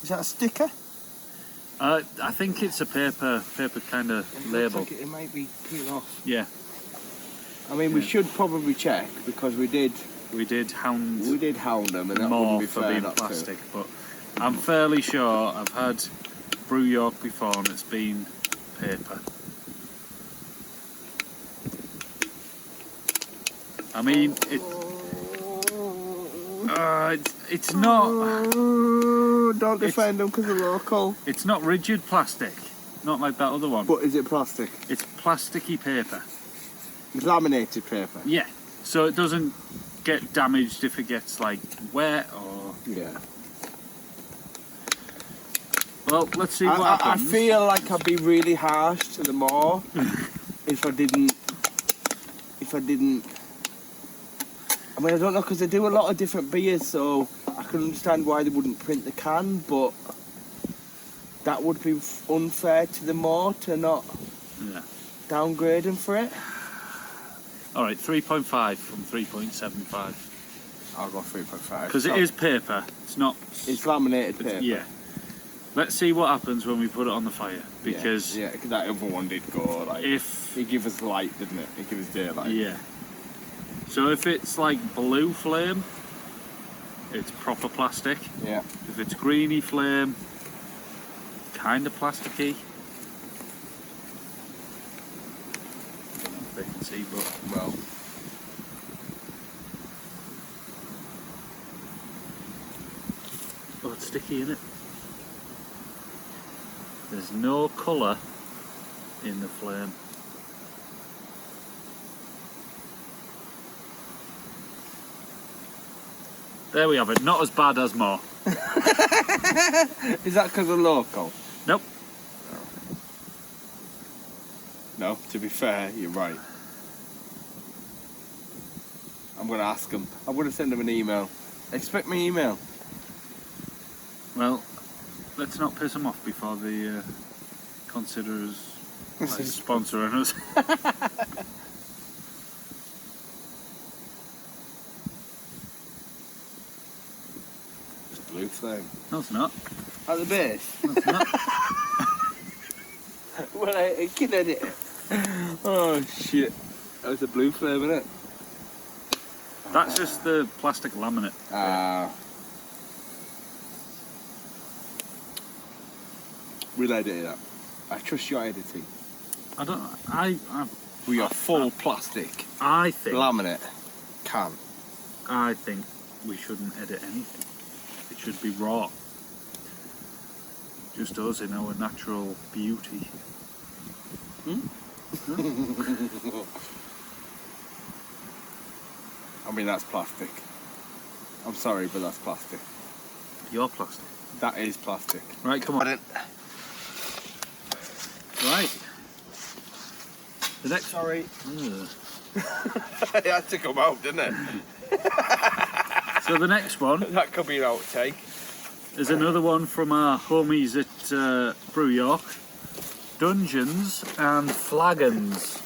S4: is that a sticker?
S2: I think it's a paper kind of label.
S4: Looks like it might be peeled off.
S2: Yeah,
S4: I mean, we
S2: Yeah.
S4: should probably check because we did
S2: hound
S4: them, and that
S2: more
S4: wouldn't be
S2: for
S4: fair
S2: being
S4: not to.
S2: plastic, but I'm fairly sure I've had Brew York before and it's been paper. I mean, it's not.
S4: Don't defend them because they're local.
S2: It's not rigid plastic, not like that other one.
S4: But is it plastic?
S2: It's plasticky paper.
S4: It's laminated paper.
S2: Yeah, so it doesn't get damaged if it gets like wet or.
S4: Yeah.
S2: Well, let's see what
S4: I
S2: happens.
S4: feel like I'd be really harsh to them all if I didn't. I mean, I don't know because they do a lot of different beers, so I can understand why they wouldn't print the can, but that would be unfair to them all to not
S2: Yeah.
S4: downgrade them for it.
S2: All right, 3.5 from 3.75
S4: I'll go 3.5.
S2: because it is paper. It's not.
S4: It's laminated paper.
S2: Yeah. Let's see what happens when we put it on the fire because
S4: yeah, that other one did go like.
S2: if
S4: It gave us light, didn't it? It gave us daylight.
S2: yeah. So if it's like blue flame, it's proper plastic.
S4: Yeah.
S2: If it's greeny flame, kind of plasticky. I don't know if they can see, but
S4: Well.
S2: oh, it's sticky, isn't it? There's no colour in the flame. There we have it. Not as bad as more.
S4: Is that because of local?
S2: Nope.
S4: No, to be fair, you're right. I'm going to ask them. I'm going to send them an email. Expect my email.
S2: Well, let's not piss them off before they consider us like, sponsoring us.
S4: It's blue flame.
S2: No, it's not.
S4: At the base?
S2: No, it's not.
S4: Well, I can edit it. Oh, shit. That was a blue flame, isn't it?
S2: That's just the plastic laminate.
S4: We'll edit that. I trust your editing.
S2: I don't.
S4: We are full plastic.
S2: I think.
S4: Laminate. Can.
S2: I think we shouldn't edit anything. It should be raw. Just us in our natural beauty.
S4: I mean, that's plastic. I'm sorry, but that's plastic.
S2: You're plastic.
S4: That is plastic.
S2: Right, come on. Right. The next.
S4: Sorry.
S2: Ugh.
S4: It had to come out, didn't it?
S2: So the next one
S4: That could be an outtake.
S2: is another one from our homies at Brew York. Dungeons and Flagons.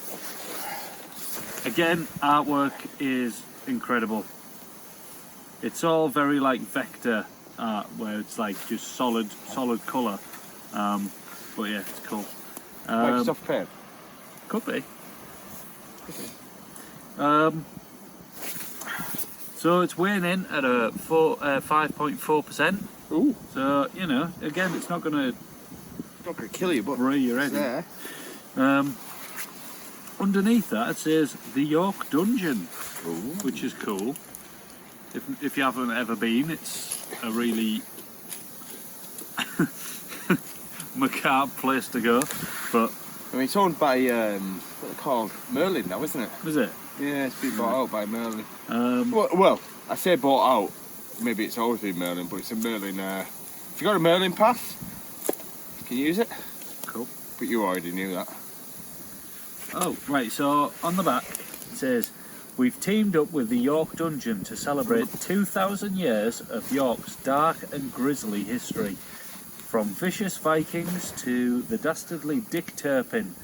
S2: Again, artwork is incredible. It's all very like vector art, where it's like just solid colour. But yeah, it's cool.
S4: Like soft pen.
S2: Could be. So it's weighing in at a 5.4%.
S4: Ooh.
S2: So, you know, again, it's not going to
S4: Not gonna kill you, but
S2: Bray your
S4: it's
S2: head in.
S4: there.
S2: Underneath that it says the York Dungeon, which is cool. If you haven't ever been, it's a really macabre place to go. But
S4: I mean, it's owned by what they called Merlin now, isn't it?
S2: is it?
S4: Yeah, it's been bought out by Merlin.
S2: Um,
S4: Well, I say bought out. Maybe it's always been Merlin, but it's a Merlin. If you got a Merlin pass, you can use it.
S2: cool.
S4: But you already knew that.
S2: Oh, right, so on the back it says, we've teamed up with the York Dungeon to celebrate 2,000 years of York's dark and grisly history. From vicious Vikings to the dastardly Dick Turpin,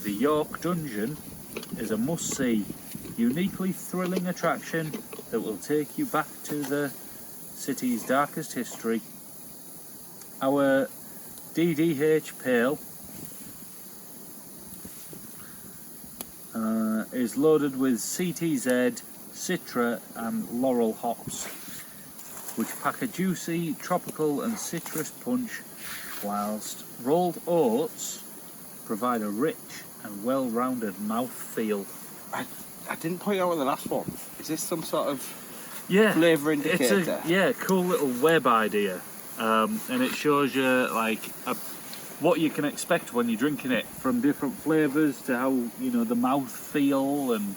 S2: the York Dungeon is a must-see, uniquely thrilling attraction that will take you back to the city's darkest history. Our DDH pail is loaded with CTZ, Citra and Laurel hops, which pack a juicy, tropical and citrus punch, whilst rolled oats provide a rich and well-rounded mouth feel.
S4: I didn't point out on the last one. Is this some sort of
S2: Yeah,
S4: flavour indicator?
S2: it's a cool little web idea, and it shows you like what you can expect when you're drinking it, from different flavours to how the mouth feel. And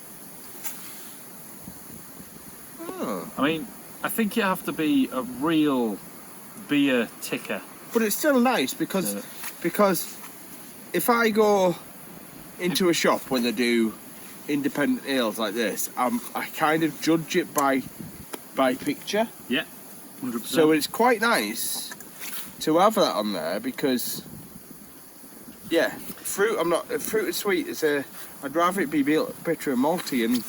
S2: I mean, I think you have to be a real beer ticker.
S4: But it's still nice because if I go into a shop when they do independent ales like this, I kind of judge it by picture.
S2: Yeah, 100%.
S4: So it's quite nice to have that on there because, yeah, fruit. Fruit and sweet is I'd rather it be bitter and malty, and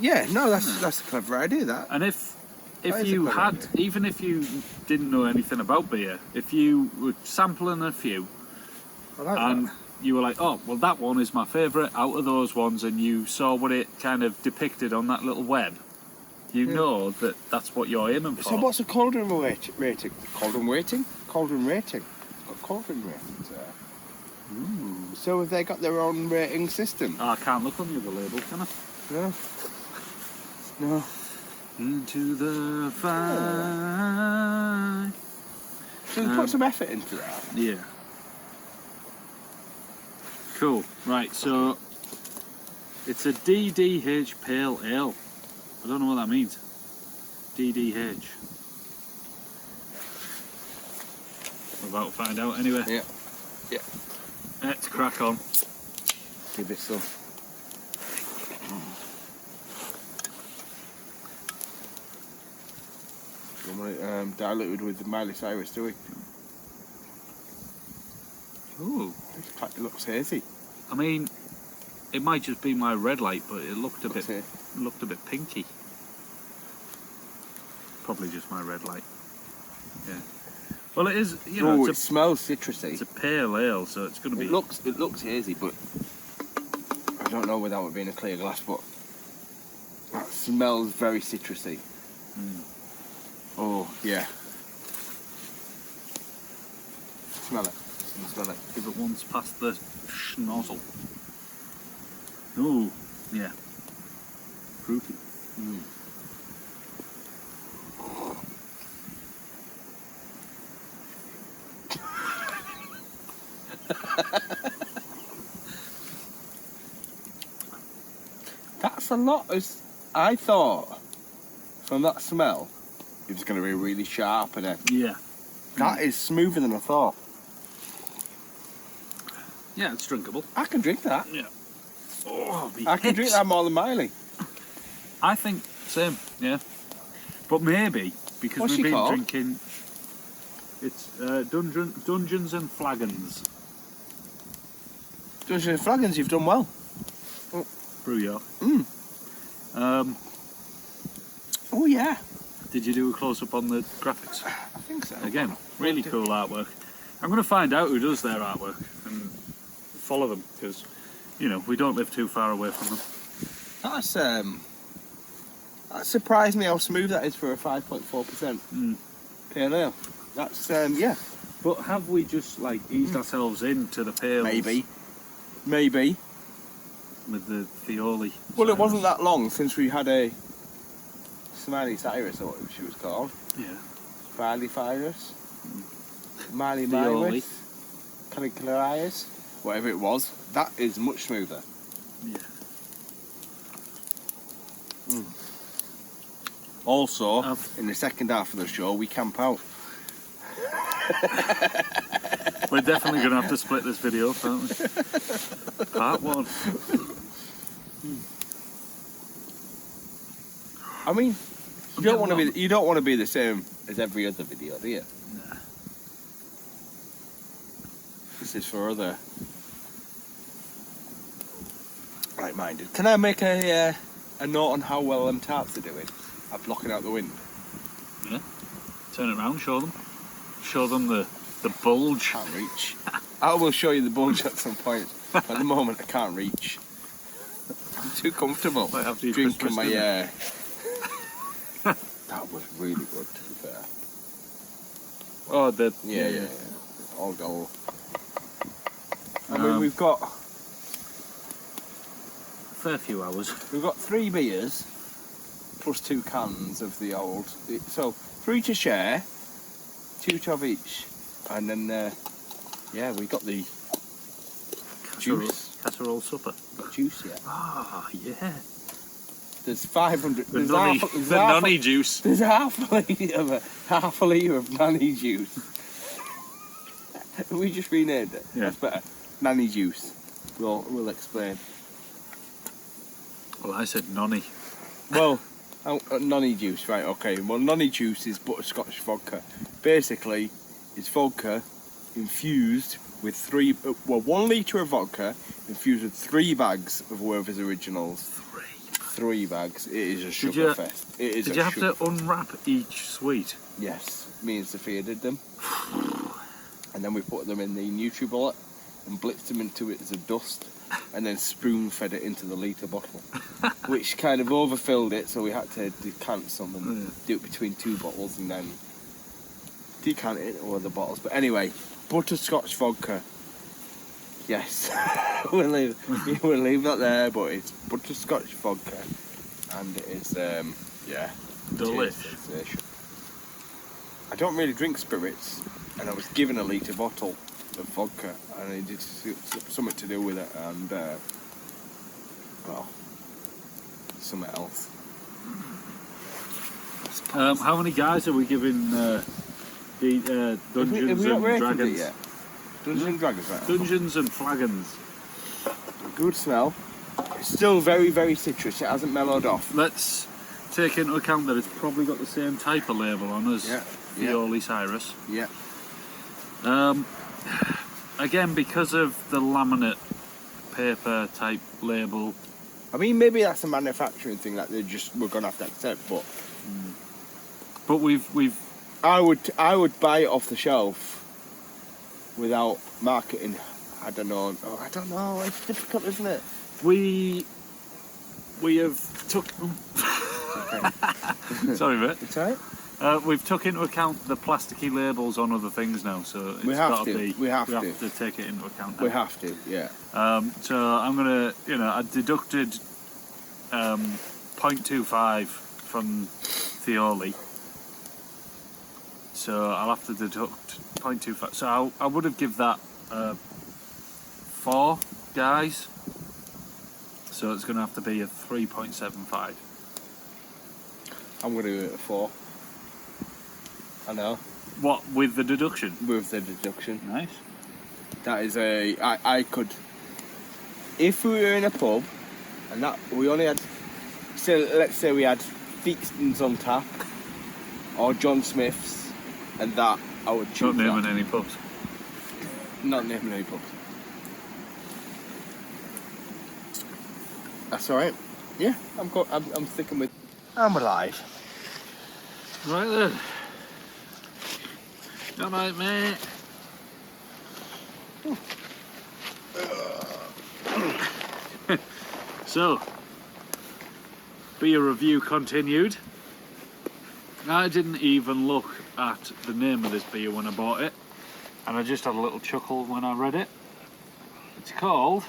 S4: yeah, no, that's a clever idea. That.
S2: And if
S4: That is a
S2: you
S4: clever
S2: had,
S4: idea.
S2: even if you didn't know anything about beer, if you were sampling a few
S4: I like
S2: and
S4: that.
S2: you were like, oh, well, that one is my favourite out of those ones, and you saw what it kind of depicted on that little web, you know that that's what you're aiming for.
S4: So what's a cauldron rating? Cauldron rating? Cauldron rating. It's got cauldron ratings there. So have they got their own rating system?
S2: Oh, I can't look on the other label, can I?
S4: No. No.
S2: Into the fire.
S4: So they put some effort into that.
S2: Yeah. Cool. Right, so it's a DDH Pale Ale. I don't know what that means. DDH. We're about to find out anyway.
S4: Yeah. Yeah.
S2: Let's crack on.
S4: Give it some. You want it diluted with the Miley Cyrus, do we?
S2: Ooh.
S4: It looks hazy.
S2: I mean, it might just be my red light, but it looked a bit
S4: Looks
S2: looked a bit pinky. Probably just my red light. Yeah. Well, it is.
S4: Oh, it
S2: It's
S4: smells citrusy.
S2: a pale ale, so it's going to be.
S4: It looks hazy, but I don't know without it being a clear glass, but that smells very citrusy. Oh yeah. Smell it. Smell it.
S2: Give it once past the schnozzle. Ooh, yeah. Fruity.
S4: That's a lot as I thought. From that smell, it was going to be really sharp, and
S2: Yeah.
S4: that is smoother than I thought.
S2: Yeah, it's drinkable.
S4: I can drink that.
S2: Yeah. Oh, me
S4: I can drink
S2: hips.
S4: that more than Miley.
S2: I think same. Yeah. But maybe because
S4: What's
S2: we've
S4: she
S2: been
S4: called?
S2: drinking. It's Dungeons and Flagons.
S4: Dungeons and Flagons, you've done well.
S2: Brew York.
S4: Oh yeah,
S2: Did you do a close up on the graphics?
S4: I think so.
S2: Again, really cool artwork. I'm going to find out who does their artwork and follow them because, we don't live too far away from them.
S4: That surprised me how smooth that is for a 5.4% pale ale. That's yeah.
S2: But have we just like eased ourselves into the pails?
S4: Maybe.
S2: With the Thioli.
S4: Well, it wasn't that long since we had a Smiley Cyrus, or what she was called.
S2: Yeah.
S4: Smiley Cyrus. Miley
S2: Thioli.
S4: Cyrus. Calicularis. Whatever it was. That is much smoother.
S2: Yeah.
S4: Also, in the second half of the show, we camp out.
S2: We're definitely going to have to split this video up, aren't we? Part 1.
S4: I mean, you don't want to be the same as every other video, do you?
S2: Nah.
S4: This is for other like-minded. Can I make a note on how well them tarps are doing? I'm blocking out the wind.
S2: Yeah. Turn it around, show them. Show them the bulge.
S4: Can't reach. I will show you the bulge at some point. At the moment, I can't reach. I'm too comfortable
S2: Might have to eat
S4: drinking
S2: Christmas
S4: my.
S2: dinner.
S4: That was really good, to be fair.
S2: Oh, the
S4: Yeah. All gold. I mean, we've got
S2: fair few hours.
S4: 3 beers plus 2 cans of the old. So 3 to share, 2 to have each, and then we got the juice.
S2: Casserole supper.
S4: Got juice, yeah.
S2: Ah, yeah.
S4: There's 500.
S2: The nonny juice.
S4: There's half a litre of nanny juice. We just renamed it.
S2: Yeah.
S4: That's better. Nanny juice. We'll explain.
S2: Well, I said nonny.
S4: Well, nonny juice, right? Okay. Well, nonny juice is butterscotch vodka. Basically, it's vodka infused with 1 litre of vodka infused with 3 bags of Werther's Originals. 3 bags. It is a sugar fest. It is.
S2: Did you have to unwrap each sweet?
S4: Yes, me and Sophia did them, and then we put them in the NutriBullet and blitzed them into it as a dust, and then spoon-fed it into the litre bottle, which kind of overfilled it, so we had to decant some and do it between 2 bottles, and then decant it into other bottles. But anyway, butterscotch vodka. Yes, we'll leave that there, but it's butterscotch vodka, and it is,
S2: Delicious.
S4: I don't really drink spirits, and I was given a litre bottle of vodka, and it did something to do with it, and, something else.
S2: How many guys are we giving the Dungeons
S4: Have we not
S2: and
S4: rated
S2: Dragons?
S4: it yet? Dungeons and Dragons, right?
S2: Dungeons and Flagons.
S4: Good smell. It's still very, very citrus. It hasn't mellowed off.
S2: Let's take into account that it's probably got the same type of label on as Thioli Cyrus.
S4: Yeah.
S2: Again, because of the laminate paper type label.
S4: I mean, maybe that's a manufacturing thing that we're gonna have to accept. But
S2: we've.
S4: I would buy it off the shelf without marketing. I don't know. It's difficult, isn't it?
S2: We have took. Sorry, mate.
S4: It's alright.
S2: We've took into account the plasticky labels on other things now, so it's
S4: We have
S2: got
S4: to.
S2: to be.
S4: We have
S2: to take it into account. Now.
S4: We have to. Yeah.
S2: So I'm gonna, I deducted 0.25 from Thioli. So I'll have to deduct 0.25. So I would have give that 4 guys. So it's going to have to be a 3.75.
S4: I'm gonna do it at 4. I know.
S2: What, with the deduction?
S4: With the deduction.
S2: Nice.
S4: That is I could. If we were in a pub, and that we only had, let's say we had Theakston's on tap, or John Smith's. And that I would choose.
S2: Not naming any pubs.
S4: Not naming any pubs. That's all right. Yeah, I'm sticking with. I'm alive.
S2: Right then. All right, mate. So, beer review continued. I didn't even look at the name of this beer when I bought it. and I just had a little chuckle when I read it. It's called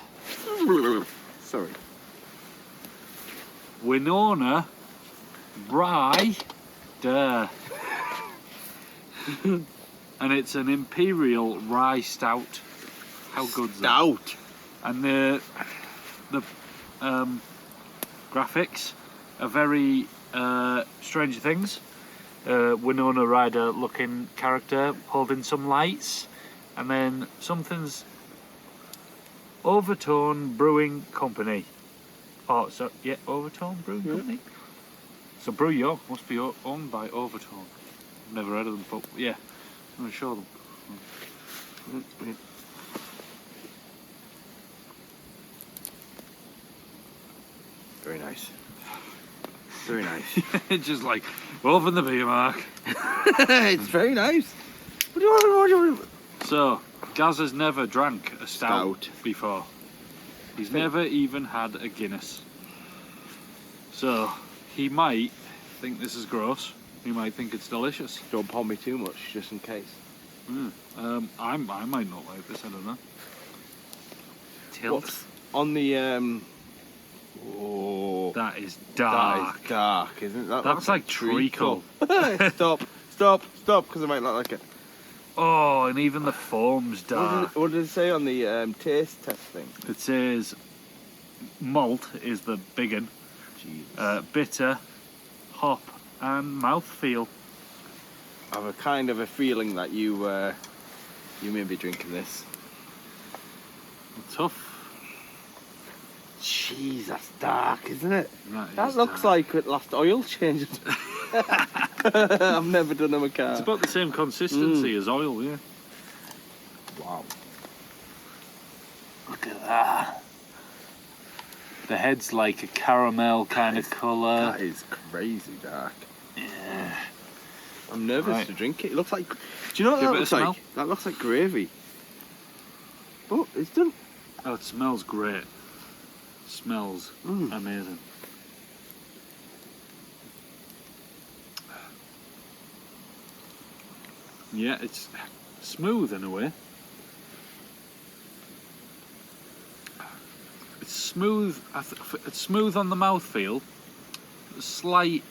S4: Sorry.
S2: Winona Rye Dare. And it's an imperial rye stout. How good's that?
S4: Stout.
S2: And the graphics are very Stranger Things. Winona Ryder looking character holding some lights, and then something's Overtone Brewing Company. Oh, so yeah, Overtone Brewing Company. So Brew York must be owned by Overtone. Never heard of them, but yeah, I'm gonna show them.
S4: Very nice. Very nice.
S2: It's just like open the beer, Mark.
S4: It's very nice.
S2: So Gaz has never drank a stout,
S4: Stout.
S2: before. He's never even had a Guinness. So he might think this is gross. He might think it's delicious.
S4: Don't pour me too much, just in case.
S2: I might not like this. I don't know. Tilt.
S4: What's on the Oh,
S2: That is
S4: that
S2: dark.
S4: is dark, isn't it? That
S2: That's
S4: looks
S2: like treacle.
S4: Stop, because I might not like it.
S2: Oh, and even the foam's dark.
S4: What did it say on the taste test thing?
S2: It says malt is the big one.
S4: Jesus.
S2: Bitter, hop, and mouthfeel.
S4: I have a kind of a feeling that you may be drinking this.
S2: Tough.
S4: Jeez, that's dark, isn't it?
S2: That
S4: That looks like it last oil change. I've never done them a car.
S2: It's about the same consistency as oil, yeah.
S4: Wow.
S2: Look at that. The head's like a caramel kind of colour.
S4: That is crazy dark.
S2: Yeah.
S4: I'm nervous
S2: Right.
S4: to drink it. It looks like. Do you know what
S2: Give
S4: that
S2: it a
S4: looks
S2: smell.
S4: like? That looks like gravy. Oh, it's done.
S2: Oh, it smells great. Smells amazing. Yeah, it's smooth in a way. It's smooth. It's smooth on the mouthfeel. Slight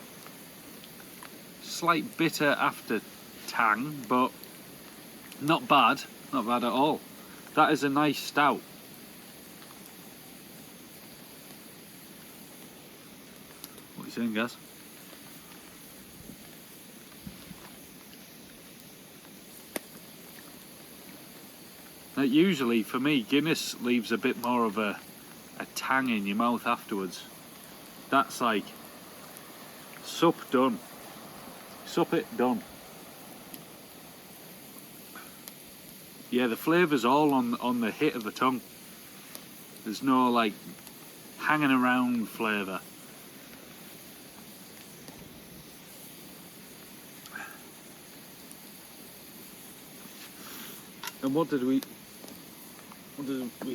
S2: bitter after tang, but not bad. Not bad at all. That is a nice stout. What are you saying, Gaz? Now, usually, for me, Guinness leaves a bit more of a tang in your mouth afterwards. That's like sup done. Sup it done. Yeah, the flavour's all on the hit of the tongue. There's no like hanging around flavour. And what did we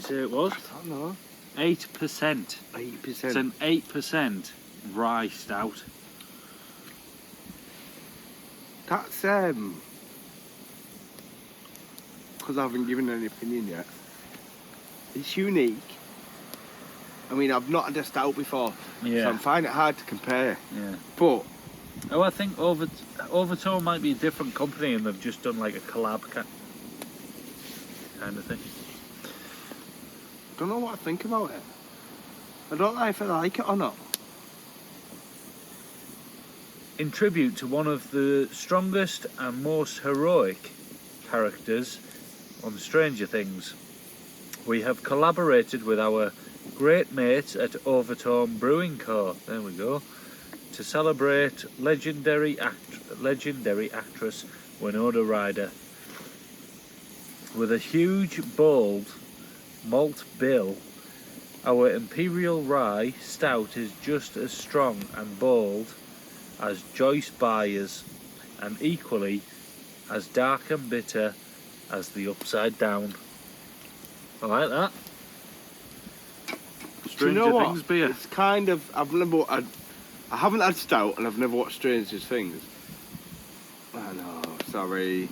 S2: say it was?
S4: I don't know.
S2: 8%.
S4: 8%.
S2: It's an 8% rye stout.
S4: That's because I haven't given any opinion yet. It's unique. I mean, I've not had a stout before, so I'm finding it hard to compare.
S2: Yeah.
S4: But
S2: Oh, I think Overtone might be a different company, and they've just done like a collab kind of thing.
S4: don't know what I think about it. I don't know if I like it or not.
S2: In tribute to one of the strongest and most heroic characters on Stranger Things, we have collaborated with our great mates at Overtone Brewing Co. There we go. To celebrate legendary actress Winona Ryder. With a huge, bold malt bill, our Imperial Rye Stout is just as strong and bold as Joyce Byers, and equally as dark and bitter as the Upside Down. I like that.
S4: Do you know
S2: Stranger
S4: what?
S2: Things beer.
S4: It's kind of. I haven't had stout, and I've never watched Stranger Things. I know. Sorry.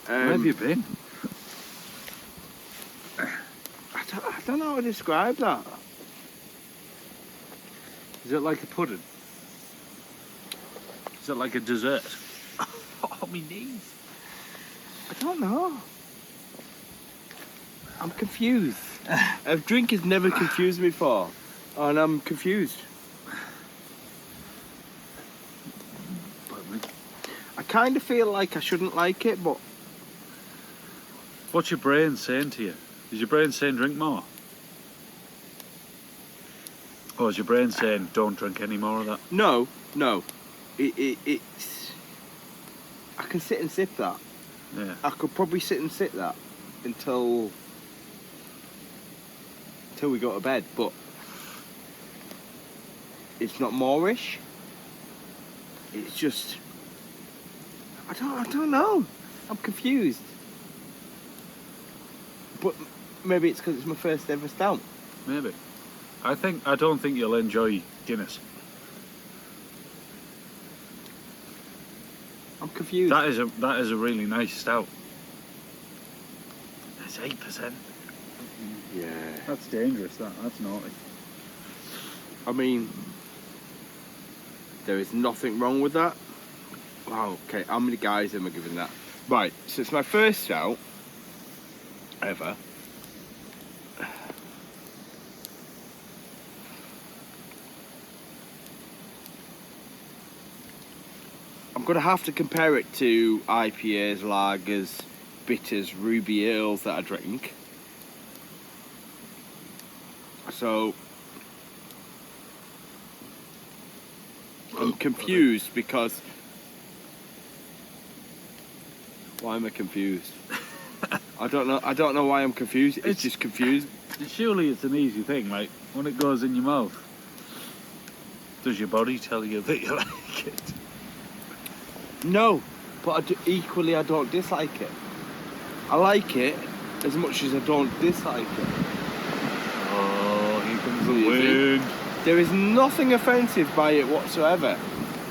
S2: Where have you been?
S4: I don't know how to describe that.
S2: Is it like a pudding? Is it like a dessert? Oh, my knees.
S4: I don't know. I'm confused. A drink has never confused me before, and I'm confused. I kind of feel like I shouldn't like it, but
S2: What's your brain saying to you? Is your brain saying drink more? Or is your brain saying don't drink any more of that?
S4: no. It's. I can sit and sip that.
S2: Yeah.
S4: I could probably sit and sip that until we go to bed, but it's not moreish. It's just I don't know. I'm confused. But maybe it's because it's my first ever stout.
S2: Maybe. I don't think you'll enjoy Guinness.
S4: I'm confused.
S2: That is a really nice stout. It's 8%.
S4: Yeah.
S2: That's dangerous. That's naughty.
S4: I mean, there is nothing wrong with that. Wow, okay, how many guys am I giving that? Right, so it's my first stout ever. I'm going to have to compare it to IPAs, lagers, bitters, ruby ales that I drink. So I'm confused because why am I confused? I don't know why I'm confused. It's just confused.
S2: Surely it's an easy thing, like when it goes in your mouth. Does your body tell you that you like it?
S4: No, but equally I don't dislike it. I like it as much as I don't dislike it.
S2: Oh, here comes the
S4: You see?
S2: wind.
S4: There is nothing offensive by it whatsoever.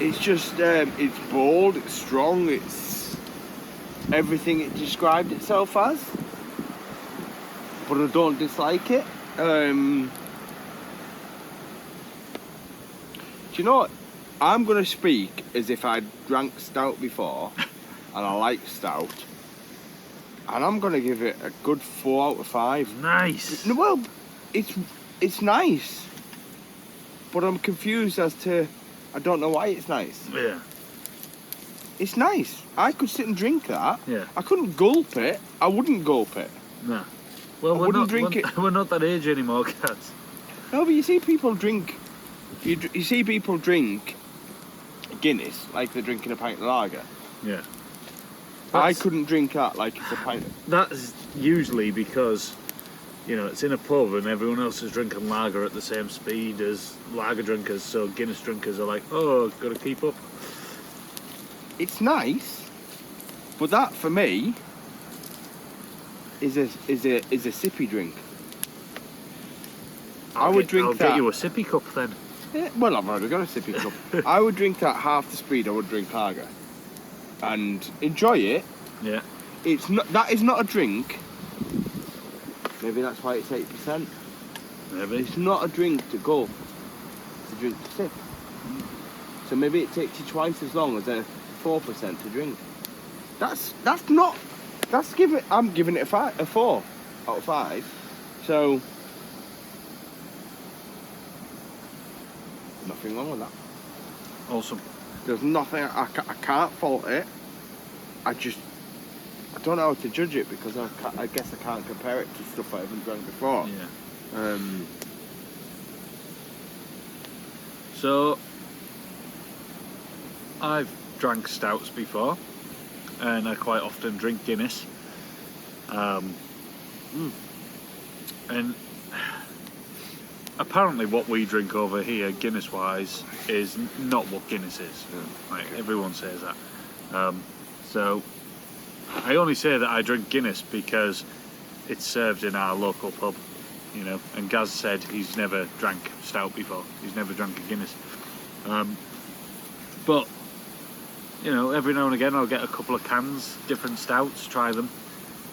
S4: It's just, it's bold, it's strong, it's everything it described itself as. But I don't dislike it. Do you know what? I'm going to speak as if I drank stout before and I like stout. And I'm going to give it a good 4 out of 5.
S2: Nice.
S4: Well, it's nice. But I'm confused as to, I don't know why it's nice.
S2: Yeah.
S4: It's nice. I could sit and drink that.
S2: Yeah.
S4: I couldn't gulp it. I wouldn't gulp it.
S2: No. Well,
S4: I
S2: we're
S4: wouldn't
S2: not
S4: drink
S2: we're,
S4: it.
S2: we're not that age anymore, cats.
S4: No, but you see people drink. You see people drink Guinness like they're drinking a pint of lager.
S2: Yeah.
S4: I couldn't drink that like it's a pint.
S2: That's usually because, you know, it's in a pub and everyone else is drinking lager at the same speed as lager drinkers, so Guinness drinkers are like, oh, got to keep up.
S4: It's nice, but that for me is a sippy drink. I would drink
S2: I'll
S4: that.
S2: get you a sippy cup then.
S4: Yeah, well, I've already got a sippy cup. I would drink that half the speed I would drink lager, and enjoy it.
S2: Yeah.
S4: It's not. That is not a drink. Maybe that's why it's 8%.
S2: Maybe.
S4: It's not a drink to go. It's a drink to sip. So maybe it takes you twice as long as a 4% to drink. That's not. That's giving. I'm giving it a 4 out of 5. So nothing wrong with that.
S2: Awesome.
S4: There's nothing. I can't fault it. I don't know how to judge it because I guess I can't compare it to stuff I haven't drank before.
S2: Yeah. So, I've drank stouts before, and I quite often drink Guinness. And apparently what we drink over here, Guinness-wise, is not what Guinness is. Like, everyone says that. So, I only say that I drink Guinness because it's served in our local pub, you know, and Gaz said he's never drank stout before. He's never drank a Guinness. But you know, every now and again I'll get a couple of cans, different stouts, try them.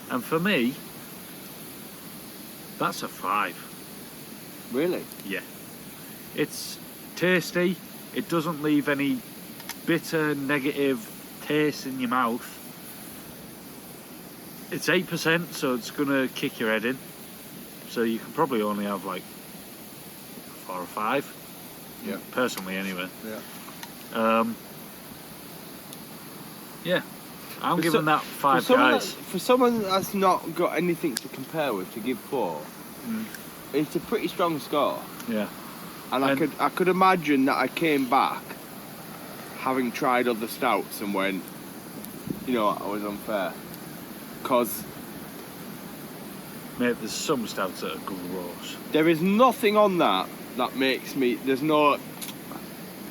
S2: And for me, that's a 5.
S4: Really?
S2: Yeah. It's tasty. It doesn't leave any bitter, negative taste in your mouth. It's 8%, so it's gonna kick your head in. So you can probably only have like 4 or 5.
S4: Yeah.
S2: Personally, anyway.
S4: Yeah.
S2: Yeah. I'm
S4: For
S2: giving
S4: so-
S2: that 5 guys.
S4: For someone that's not got anything to compare with, to give 4, it's a pretty strong score.
S2: Yeah.
S4: And I could imagine that I came back having tried other stouts and went, you know what, I was unfair. Because
S2: Mate, there's some stouts that are gross.
S4: there is nothing on that that makes me, there's no,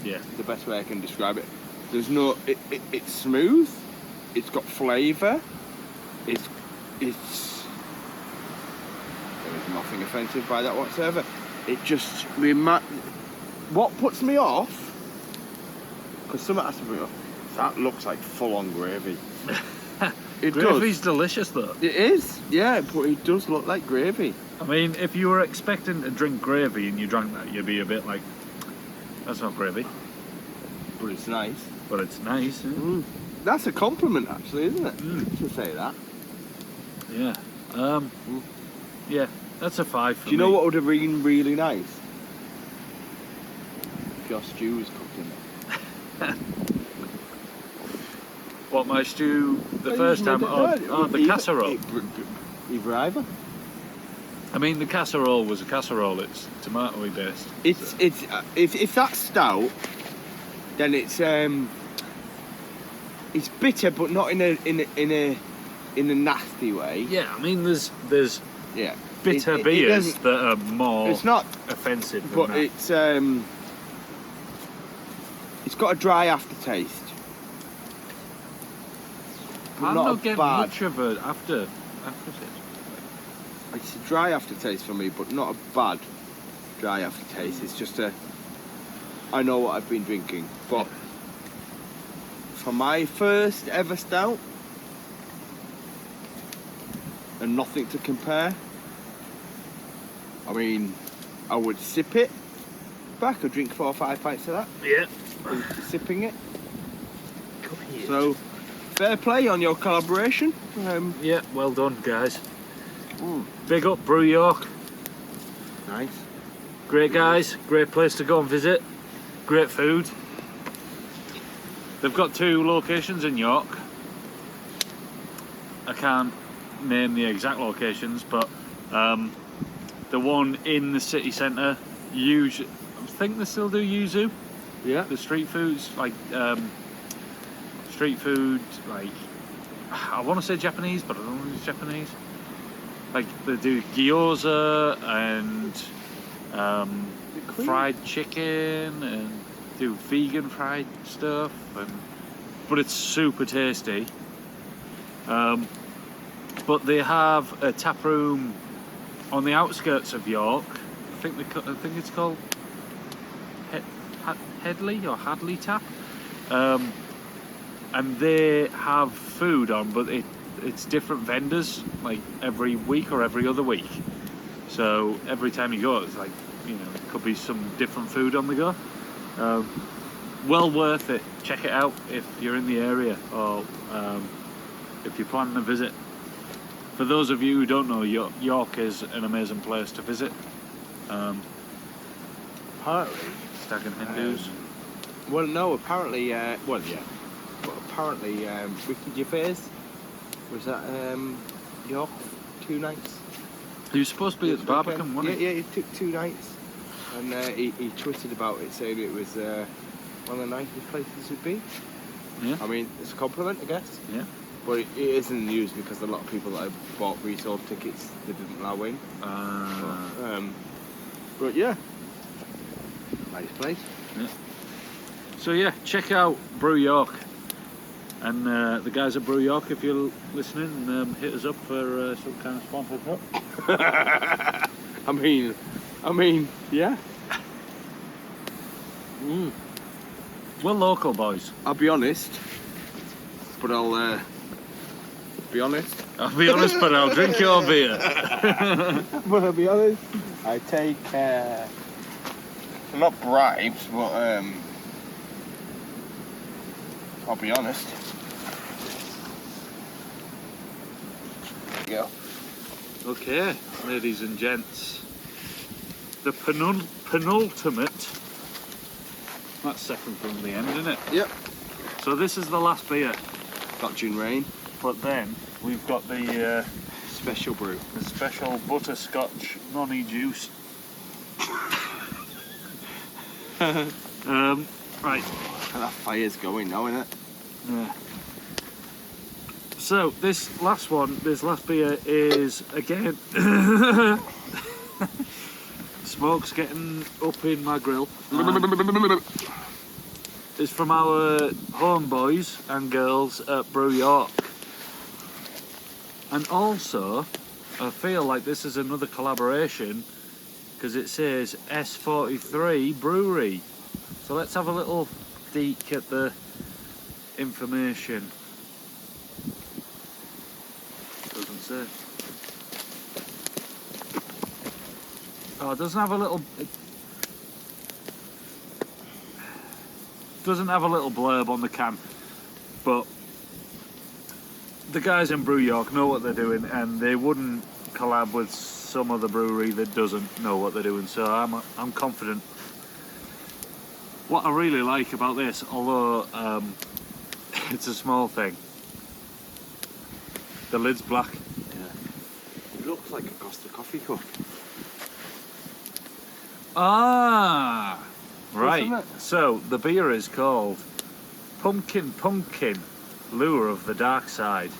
S2: Yeah.
S4: the best way I can describe it, there's no, it's smooth, it's got flavour, it's, there is nothing offensive by that whatsoever. It just, what puts me off, because someone has to be off, that looks like full-on gravy. It
S2: Gravy's delicious though.
S4: It is, yeah, but it does look like gravy.
S2: I mean, if you were expecting to drink gravy and you drank that, you'd be a bit like, that's not gravy.
S4: But it's nice.
S2: But it's nice.
S4: That's a compliment, actually, isn't it? To say that.
S2: Yeah. Yeah, that's a 5 for me.
S4: Do you know what would have been really nice? If your stew was cooked in it.
S2: What, my stew the first time? The casserole.
S4: Either.
S2: I mean, the casserole was a casserole. It's tomatoey based.
S4: If that's stout, then it's bitter, but not in a nasty way.
S2: Yeah, I mean, there's
S4: Yeah.
S2: bitter
S4: It
S2: beers
S4: doesn't-
S2: that are more
S4: It's not,
S2: offensive than
S4: but
S2: that.
S4: it's got a dry aftertaste. But
S2: I'm
S4: not
S2: not getting
S4: bad.
S2: much of it aftertaste.
S4: It's a dry aftertaste for me, but not a bad dry aftertaste. It's just I know what I've been drinking. But for my first ever stout, and nothing to compare, I mean, I would sip it, but I could drink 4 or 5 pints of that,
S2: Yeah.
S4: sipping it. So, fair play on your collaboration.
S2: Yeah, well done, guys.
S4: Mm.
S2: Big up Brew York.
S4: Nice.
S2: Great guys, great place to go and visit. Great food. They've got 2 locations in York. I can't name the exact locations, but the one in the city centre, I think they still do yuzu.
S4: Yeah.
S2: The street foods, like street food, like I want to say Japanese, but I don't know if it's Japanese. Like they do gyoza and fried chicken and do vegan fried stuff, but it's super tasty. But they have a tap room on the outskirts of York. I think it's called Headley or Hadley Tap, and they have food on, but it's different vendors, like every week or every other week. So every time you go, it's like, you know, it could be some different food on the go. Well worth it. Check it out if you're in the area, or if you're planning a visit. For those of you who don't know, York is an amazing place to visit.
S4: Apparently.
S2: Stag and Hindus.
S4: Well, no, apparently, well, yeah. But apparently, Ricky Gervais was at York 2 nights.
S2: He was supposed to be at the Barbican, wasn't he?
S4: Yeah, he took 2 nights. And he tweeted about it, saying it was one of the nicest places we've been.
S2: Yeah.
S4: I mean, it's a compliment, I guess.
S2: Yeah.
S4: But it is in the news because a lot of people that have bought resold tickets, they didn't allow in. But yeah, nice place.
S2: Yeah. So yeah, check out Brew York, and the guys at Brew York, if you're listening, hit us up for some kind of sponsorship.
S4: I mean, yeah.
S2: We're local boys.
S4: I'll be honest. but I'll be honest.
S2: I'll be honest, but I'll drink your beer.
S4: But I'll be honest, I take not bribes, but I'll be honest. There you go.
S2: Okay, ladies and gents, the penultimate. That's second from the end, isn't it?
S4: Yep.
S2: So this is the last beer,
S4: Got gin rain.
S2: but then we've got the
S4: Special brew.
S2: special butterscotch nonny juice. Right.
S4: And that fire's going now, isn't it?
S2: Yeah. So this last beer is again. Smoke's getting up in my grill. It's from our homeboys and girls at Brew York. And also, I feel like this is another collaboration because it says S43 Brewery. So let's have a little peek at the information. Doesn't say. Oh, it doesn't have a little. It doesn't have a little blurb on the can, but the guys in Brew York know what they're doing, and they wouldn't collab with some other brewery that doesn't know what they're doing. So I'm confident. What I really like about this, although it's a small thing, the lid's black.
S4: Yeah. It looks like a Costa coffee cup.
S2: Ah, right.
S4: Doesn't it?
S2: So the beer is called Pumpkin Lure of the Dark Side,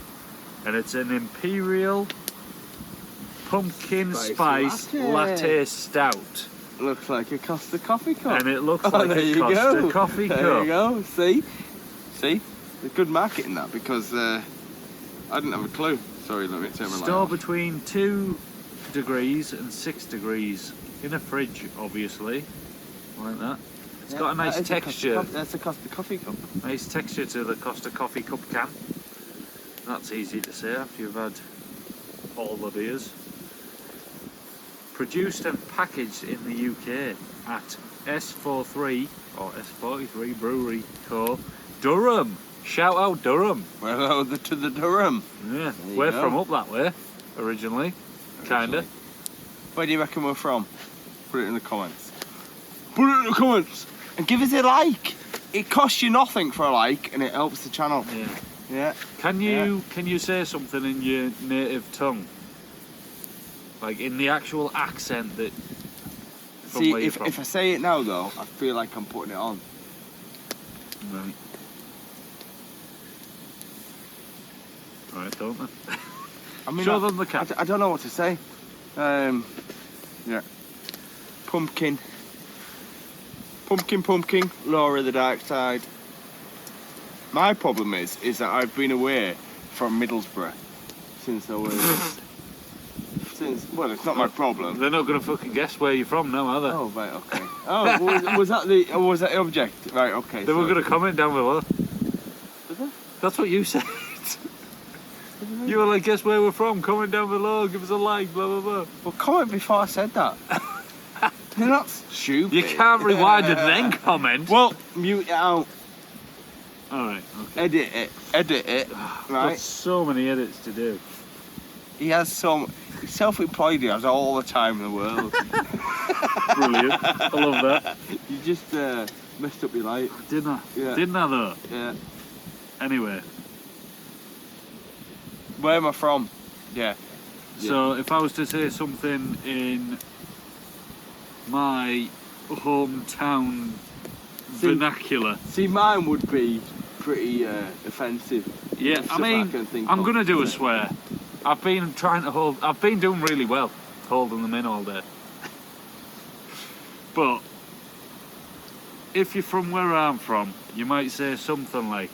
S2: and it's an Imperial Pumpkin Spice Latte Stout,
S4: Looks like a Costa coffee cup.
S2: and it looks
S4: Oh,
S2: like
S4: there
S2: a
S4: you
S2: Costa
S4: go.
S2: coffee
S4: There
S2: cup.
S4: you go. See? There's good marketing that because I didn't have a clue. Sorry, let me turn my light
S2: Store
S4: off.
S2: between 2 degrees and 6 degrees in a fridge, obviously, like that. It's got a nice
S4: That is
S2: texture.
S4: That's a Costa coffee cup.
S2: Nice texture to the Costa coffee cup can. That's easy to say after you've had all the beers. Produced and packaged in the UK at S43 or S43 Brewery Co. Durham. Shout out Durham.
S4: Well, to the Durham.
S2: Yeah,
S4: There you
S2: we're
S4: go.
S2: from up that way originally. Kinda.
S4: Where do you reckon we're from? Put it in the comments. Put it in the comments and give us a like. It costs you nothing for a like, and it helps the channel.
S2: Yeah.
S4: Yeah.
S2: Can you say something in your native tongue? Like in the actual accent that from
S4: See,
S2: where you're
S4: if
S2: from?
S4: I say it now though, I feel like I'm putting it on.
S2: Right. Right, don't they?
S4: I mean,
S2: Show them the cap.
S4: I don't know what to say. Yeah. Pumpkin, Laura the Dark Side. My problem is that I've been away from Middlesbrough since I was. Well, it's not my problem.
S2: They're not going to fucking guess where you're from now, are they?
S4: Oh right, okay. Oh, was that the object? Right, okay.
S2: They were going to comment down below.
S4: Was it?
S2: That's what you said. You were like, guess where we're from? Comment down below, give us a like, blah blah blah.
S4: Well, comment before I said that. You're not stupid.
S2: You can't rewind and then comment.
S4: Well, mute it out.
S2: Alright, okay.
S4: Edit it.
S2: Got
S4: Right.
S2: so many edits to do.
S4: He has some. He's self-employed. He has all the time in the world.
S2: Brilliant. I love that.
S4: You just messed up your life.
S2: Didn't I?
S4: Yeah.
S2: Didn't I though?
S4: Yeah.
S2: Anyway,
S4: Where am I from? Yeah.
S2: so if I was to say something in my hometown vernacular,
S4: See, mine would be pretty offensive.
S2: yeah,
S4: Stuff
S2: I
S4: I
S2: mean,
S4: can think
S2: I'm
S4: of.
S2: gonna do a swear. I've been doing really well, holding them in all day. But if you're from where I'm from, you might say something like,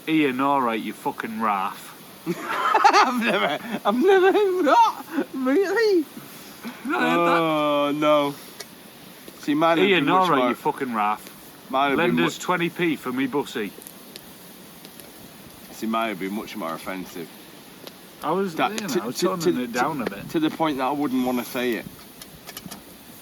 S2: Ian, alright, you fucking raff.
S4: I've never not really. Oh no. See, mine would be
S2: Ian,
S4: much
S2: alright,
S4: more.
S2: you fucking raff.
S4: Mine would be
S2: Lend
S4: much.
S2: us 20p for me bussy.
S4: it might be much more offensive.
S2: I was,
S4: That-
S2: you
S4: to-
S2: know,
S4: to-
S2: toning
S4: to-
S2: it down a bit.
S4: To the point that I wouldn't want to say it.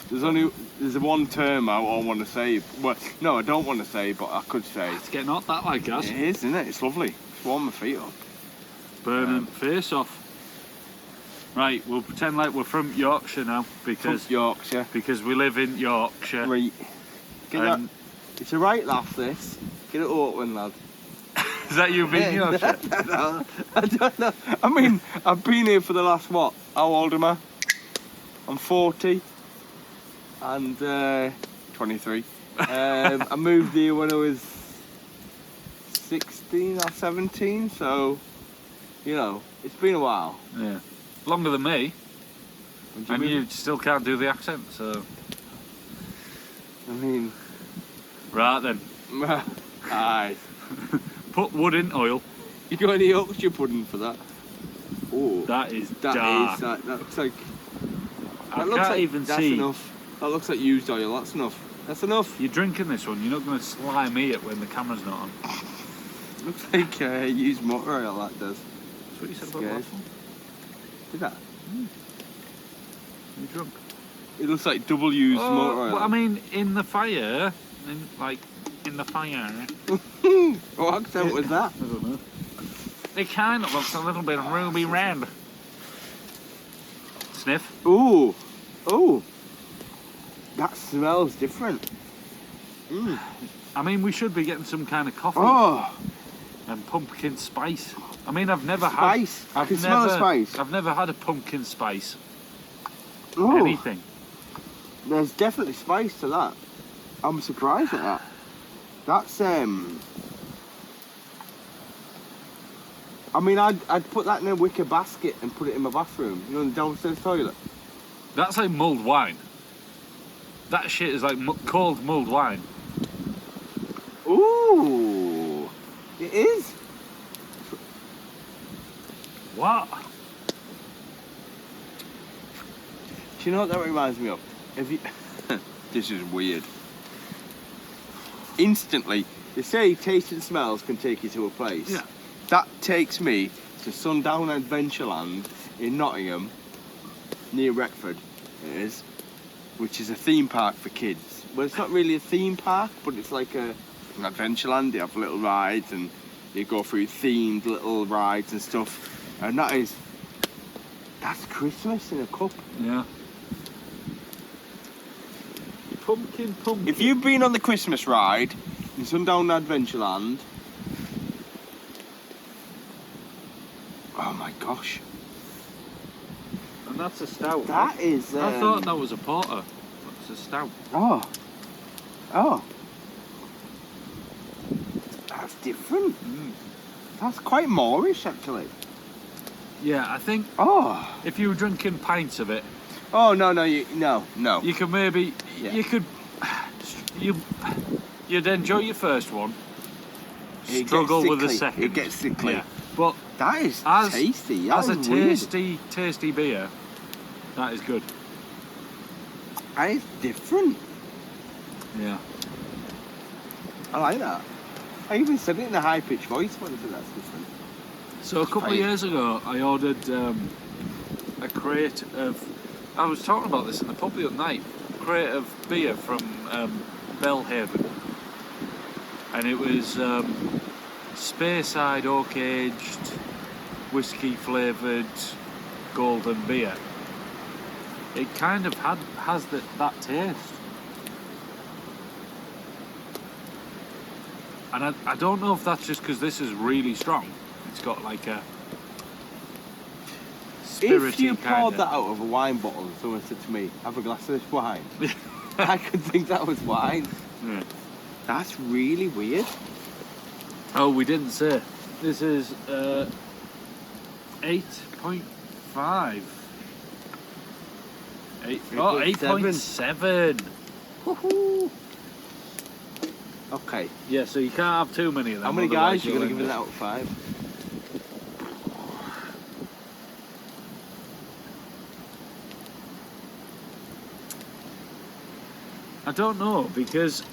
S4: There's one term I want to say. Well, no, I don't want to say, but I could say.
S2: It's getting hot that like us.
S4: It is, isn't it? It's lovely. It's warm my feet up.
S2: Burning face off. Right, we'll pretend like we're from Yorkshire now because
S4: From Yorkshire.
S2: because we live in Yorkshire.
S4: Right. Get that.
S2: And
S4: It's a right laugh, this. Get it open, lad.
S2: is that you being Yorkshire?
S4: I don't know. I mean, I've been here for the last, what? How old am I? I'm 40. And 23. I moved here when I was 16 or 17, so, you know, it's been a while.
S2: Yeah. Longer than me.
S4: When did
S2: And
S4: move?
S2: you still can't do the accent, so.
S4: I mean,
S2: Right then.
S4: aye.
S2: Put wood in oil.
S4: You got any Yorkshire pudding for that? Oh,
S2: That is
S4: that
S2: dark.
S4: is, that's like,
S2: I
S4: that looks
S2: can't
S4: like,
S2: even
S4: that's
S2: see.
S4: enough. That looks like used oil, that's enough. That's enough.
S2: You're drinking this one, you're not going to slime me it when the camera's not on.
S4: Looks like used motor oil, that does.
S2: That's what you said about the
S4: Scared.
S2: last one.
S4: Did that?
S2: You drunk?
S4: It looks like double used motor oil.
S2: well, I mean, in the fire. In the fire.
S4: What accent was that?
S2: I don't know. It kind of looks a little bit ruby red. Sniff.
S4: Ooh, ooh, that smells different.
S2: I mean, we should be getting some kind of coffee
S4: Oh,
S2: and pumpkin spice. I mean, I've never
S4: spice.
S2: had.
S4: I can smell the spice.
S2: I've never had a pumpkin spice.
S4: Oh,
S2: Anything.
S4: there's definitely spice to that. I'm surprised at that. That's I mean, I'd put that in a wicker basket and put it in my bathroom. You know, in the downstairs toilet.
S2: That's like mulled wine. That shit is like cold mulled wine.
S4: Ooh, it is.
S2: What?
S4: Do you know what that reminds me of? Have you? This is weird. Instantly, they say taste and smells can take you to a place.
S2: Yeah.
S4: That takes me to Sundown Adventureland in Nottingham, near Retford, it is, which is a theme park for kids. Well, it's not really a theme park, but it's like an Adventureland. They have little rides and you go through themed little rides and stuff. And that's Christmas in a cup.
S2: Yeah. Pumpkin.
S4: If you've been on the Christmas ride in Sundown Adventureland, oh my gosh,
S2: And that's a stout.
S4: that is.
S2: I thought that was a porter. That's a stout.
S4: Oh, that's different. That's quite Moorish, actually.
S2: Yeah, I think
S4: Oh,
S2: if you were drinking pints of it,
S4: oh no, no, no.
S2: you could maybe
S4: Yeah.
S2: you'd enjoy your first one,
S4: It gets
S2: struggle with the
S4: sickly.
S2: second.
S4: It gets sickly.
S2: Yeah, but
S4: That is
S2: As-
S4: tasty. That
S2: as a
S4: is weird.
S2: tasty beer, that is good.
S4: That is different.
S2: Yeah.
S4: I like that. I even said it in a high-pitched voice when I said that's different.
S2: So a couple of years ago, I ordered a crate of. I was talking about this in the pub the other night. A crate of beer from Bellhaven, and it was Speyside oak aged, whiskey flavoured golden beer. It kind of has that taste, and I don't know if that's just because this is really strong. It's got like a spirity
S4: If you
S2: kind
S4: poured
S2: of.
S4: that out of a wine bottle and someone said to me, have a glass of this wine, I could think that was wine.
S2: Yeah.
S4: That's really weird.
S2: Oh, we didn't say. This is 8.5. 8.7.
S4: Woohoo. Okay.
S2: Yeah, so you can't have too many of them.
S4: How many
S2: otherwise
S4: guys are you
S2: you'll
S4: going to give it
S2: end
S4: out of 5?
S2: I don't know, because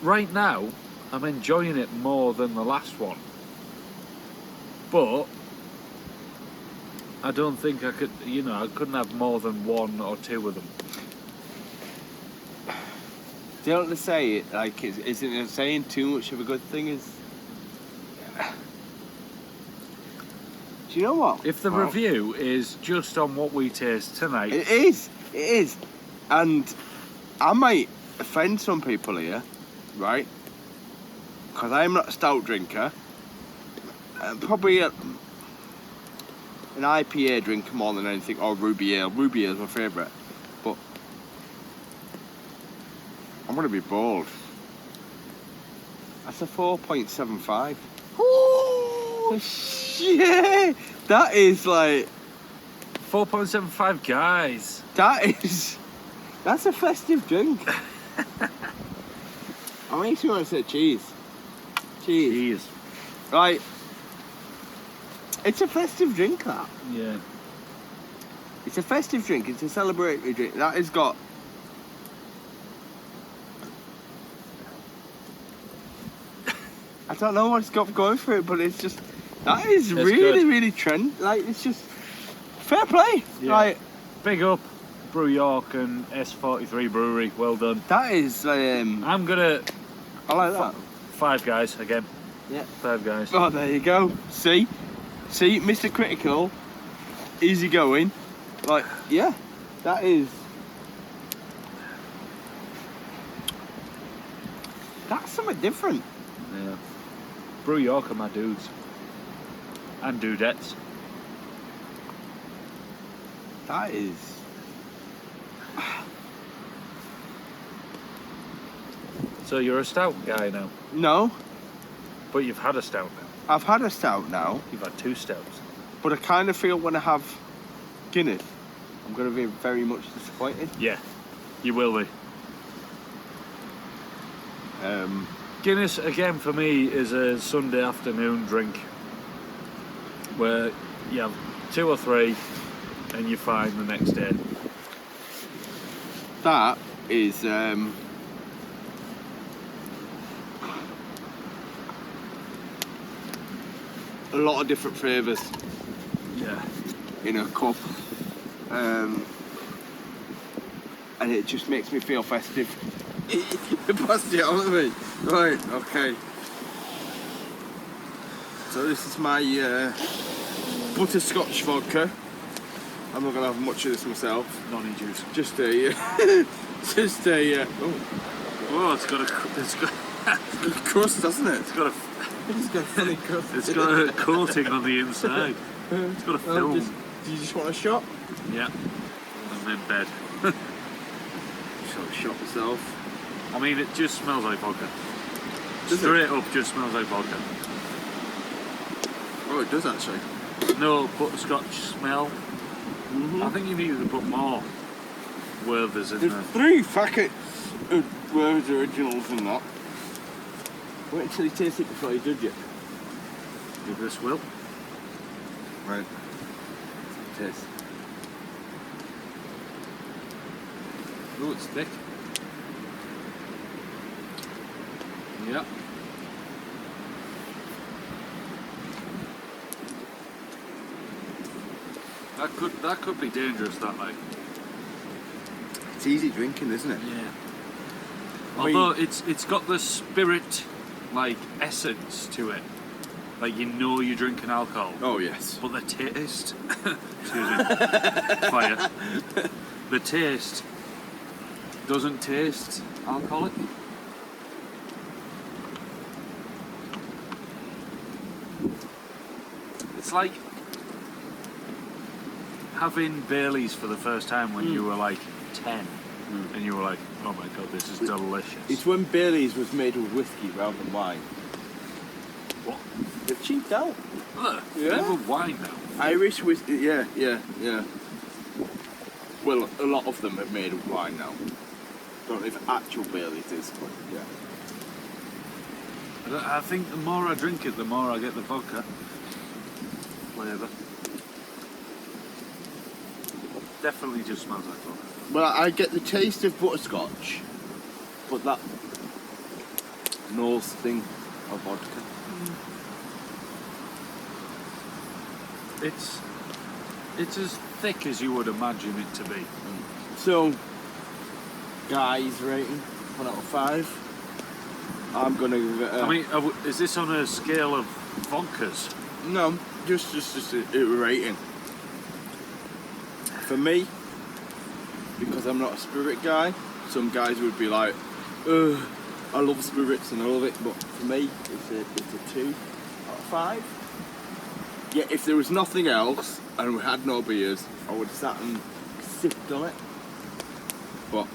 S2: right now I'm enjoying it more than the last one. But I don't think I could, I couldn't have more than one or two of them.
S4: Do you know what to say? Like, isn't it saying too much of a good thing? Is do you know what?
S2: If the review is just on what we taste tonight,
S4: It is, and I might offend some people here, right? Because I'm not a stout drinker. Probably an IPA drinker more than anything, or Ruby Ale. Ruby Ale is my favourite, but I'm gonna be bold. That's a 4.75.
S2: Ooh,
S4: Yeah, that is like
S2: 4.75, guys.
S4: that's a festive drink. I makes me want to say cheese.
S2: Cheese.
S4: Right. It's a festive drink, that.
S2: Yeah.
S4: It's a festive drink. It's a celebratory drink. That has got. I don't know what it's got going for it, but it's just. That is
S2: It's
S4: really,
S2: good.
S4: really trend. Like, it's just. Fair play.
S2: Yeah.
S4: Like,
S2: Big up, Brew York and S43 Brewery. Well done.
S4: that is.
S2: I'm gonna
S4: I like that.
S2: 5 guys again.
S4: Yeah.
S2: 5 guys.
S4: Oh, there you go. See, Mr. Critical, easy going. Like, yeah, that is. That's something different.
S2: Yeah. Brew York are my dudes. And dudettes.
S4: That is.
S2: So you're a stout guy now,
S4: No,
S2: but you've had a stout now.
S4: I've had a stout now,
S2: You've had 2 stouts.
S4: but I kind of feel when I have Guinness, I'm going to be very much disappointed.
S2: Yeah, you will be. Guinness, again, for me, is a Sunday afternoon drink where you have 2 or 3 and you're fine the next day.
S4: That is. A lot of different flavours
S2: Yeah.
S4: in a cup, and it just makes me feel festive. You passed it on to me. Right, okay. So this is my butterscotch vodka. I'm not gonna have much of this myself.
S2: Nonny juice.
S4: Just a,
S2: Oh, it's got a
S4: crust, doesn't it?
S2: it's got a
S4: It's got a funny crust.
S2: it's got a coating on the inside. It's got a film.
S4: Do you just want a shot?
S2: Yeah. I'm in bed.
S4: Shot a shot myself.
S2: I mean, it just smells like vodka.
S4: Does it?
S2: Straight up, just smells like vodka.
S4: Oh, it does actually.
S2: No butterscotch smell. I think you needed to put more Werthers in
S4: There's
S2: there.
S4: 3 packets of Werther's originals in that. Wait until you taste it before you judge it.
S2: Give this Will.
S4: Right. Taste.
S2: Oh, it's thick. Yeah. That could be dangerous, that like.
S4: It's easy drinking, isn't it?
S2: Yeah.
S4: I mean-
S2: Although it's got the spirit like essence to it. Like you're drinking alcohol.
S4: Oh yes.
S2: But the taste excuse me. Fire. The taste doesn't taste alcoholic. It's like having Baileys for the first time when you were like 10 and you were like, oh my god, this is delicious.
S4: It's when Bailey's was made with whiskey rather than wine.
S2: What?
S4: They've cheaped out.
S2: Ugh,
S4: Yeah.
S2: they have wine now.
S4: Irish whiskey, yeah. Well, a lot of them are made with wine now. Don't know if actual Bailey's is, but yeah.
S2: I think the more I drink it, the more I get the vodka flavour. Definitely just smells like vodka.
S4: Well, I get the taste of butterscotch, but that nose thing of vodka.
S2: it's as thick as you would imagine it to be.
S4: So, guys, rating 1 out of 5. I'm gonna give it a...
S2: I mean, is this on a scale of vodkas?
S4: No, just a rating. For me, because I'm not a spirit guy, some guys would be like, ugh, I love spirits and I love it, but for me, it's a 2 out of 5. Yeah, if there was nothing else and we had no beers, I would have sat and sipped on it. But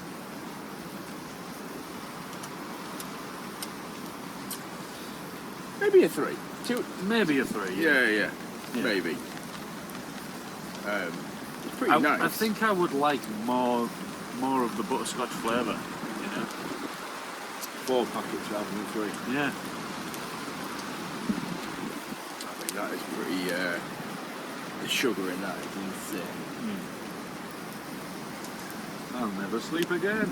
S4: maybe a 3. 2.
S2: Maybe a 3.
S4: Yeah. Maybe. It's pretty nice.
S2: I think I would like more of the butterscotch flavour, you know.
S4: 4 packets rather than 3.
S2: Yeah.
S4: I think that is pretty. The sugar in that is insane.
S2: I'll never sleep again.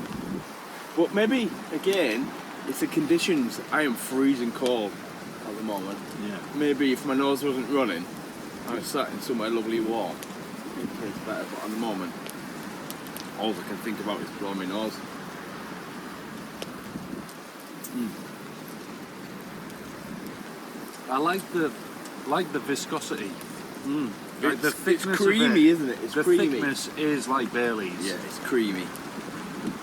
S4: But maybe again, it's the conditions. I am freezing cold at the moment.
S2: Yeah.
S4: Maybe if my nose wasn't running, I was sat in somewhere lovely warm. It tastes better. But at the moment, all I can think about is blowing my nose.
S2: I like the viscosity. Like the
S4: It's
S2: thickness
S4: creamy,
S2: of it.
S4: isn't it? It's
S2: the
S4: creamy.
S2: thickness is like Bailey's.
S4: Yeah, it's creamy.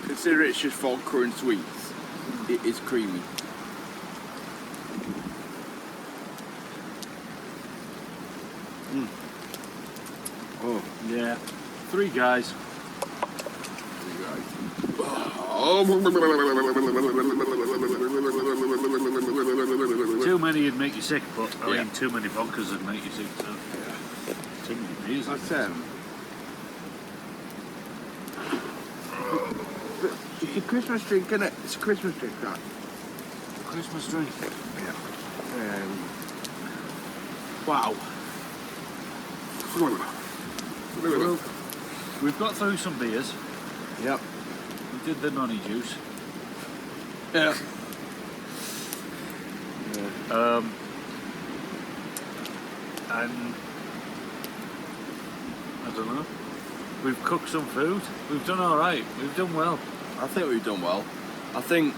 S4: Consider it's just vodka and sweets. It is creamy. Oh,
S2: Yeah. 3 guys. Too many would make you sick, but I mean, too many vodkas would make you sick. So. Too many beers.
S4: That's it's a Christmas drink, isn't it? It's a Christmas drink, that.
S2: Christmas drink.
S4: Yeah. Wow.
S2: Well, we've got through some beers.
S4: Yep.
S2: We did the nonny juice.
S4: Yeah.
S2: And I don't know. We've cooked some food. We've done all right. We've done well.
S4: I think we've done well. I think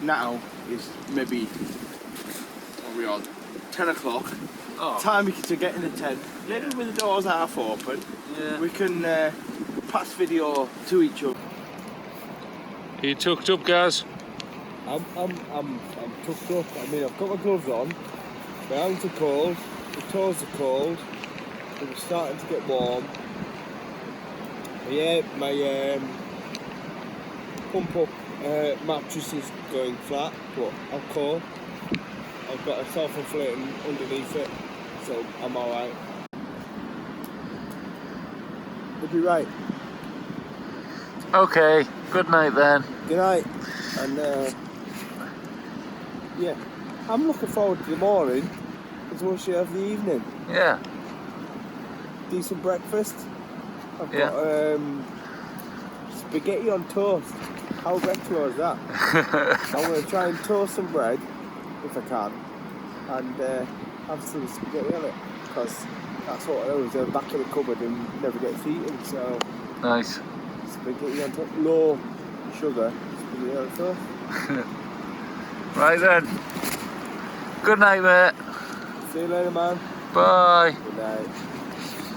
S4: now is maybe what are we on? 10 o'clock.
S2: Oh.
S4: Time to get in the tent. Maybe with the doors half open.
S2: Yeah.
S4: We can pass video to each other.
S2: Are you tucked up, guys?
S4: I'm tucked up. I mean, I've got my gloves on. My hands are cold. My toes are cold. It's starting to get warm. Yeah, my pump up mattress is going flat, but I'm cold. I've got a self-inflating underneath it, so I'm alright. You'll be right.
S2: Okay. Good night then.
S4: Good night. And yeah, I'm looking forward to the morning as well as you have the evening.
S2: Yeah.
S4: Decent breakfast. I've
S2: Yeah.
S4: got spaghetti on toast. How retro is that? I'm going to try and toast some bread if I can and have some spaghetti on it because that's what I do, is they're back in the cupboard and never gets eaten. So
S2: Nice.
S4: spaghetti on top, low sugar spaghetti on toast.
S2: Right then. Good night, mate.
S4: See you later, man.
S2: Bye.
S4: Good night.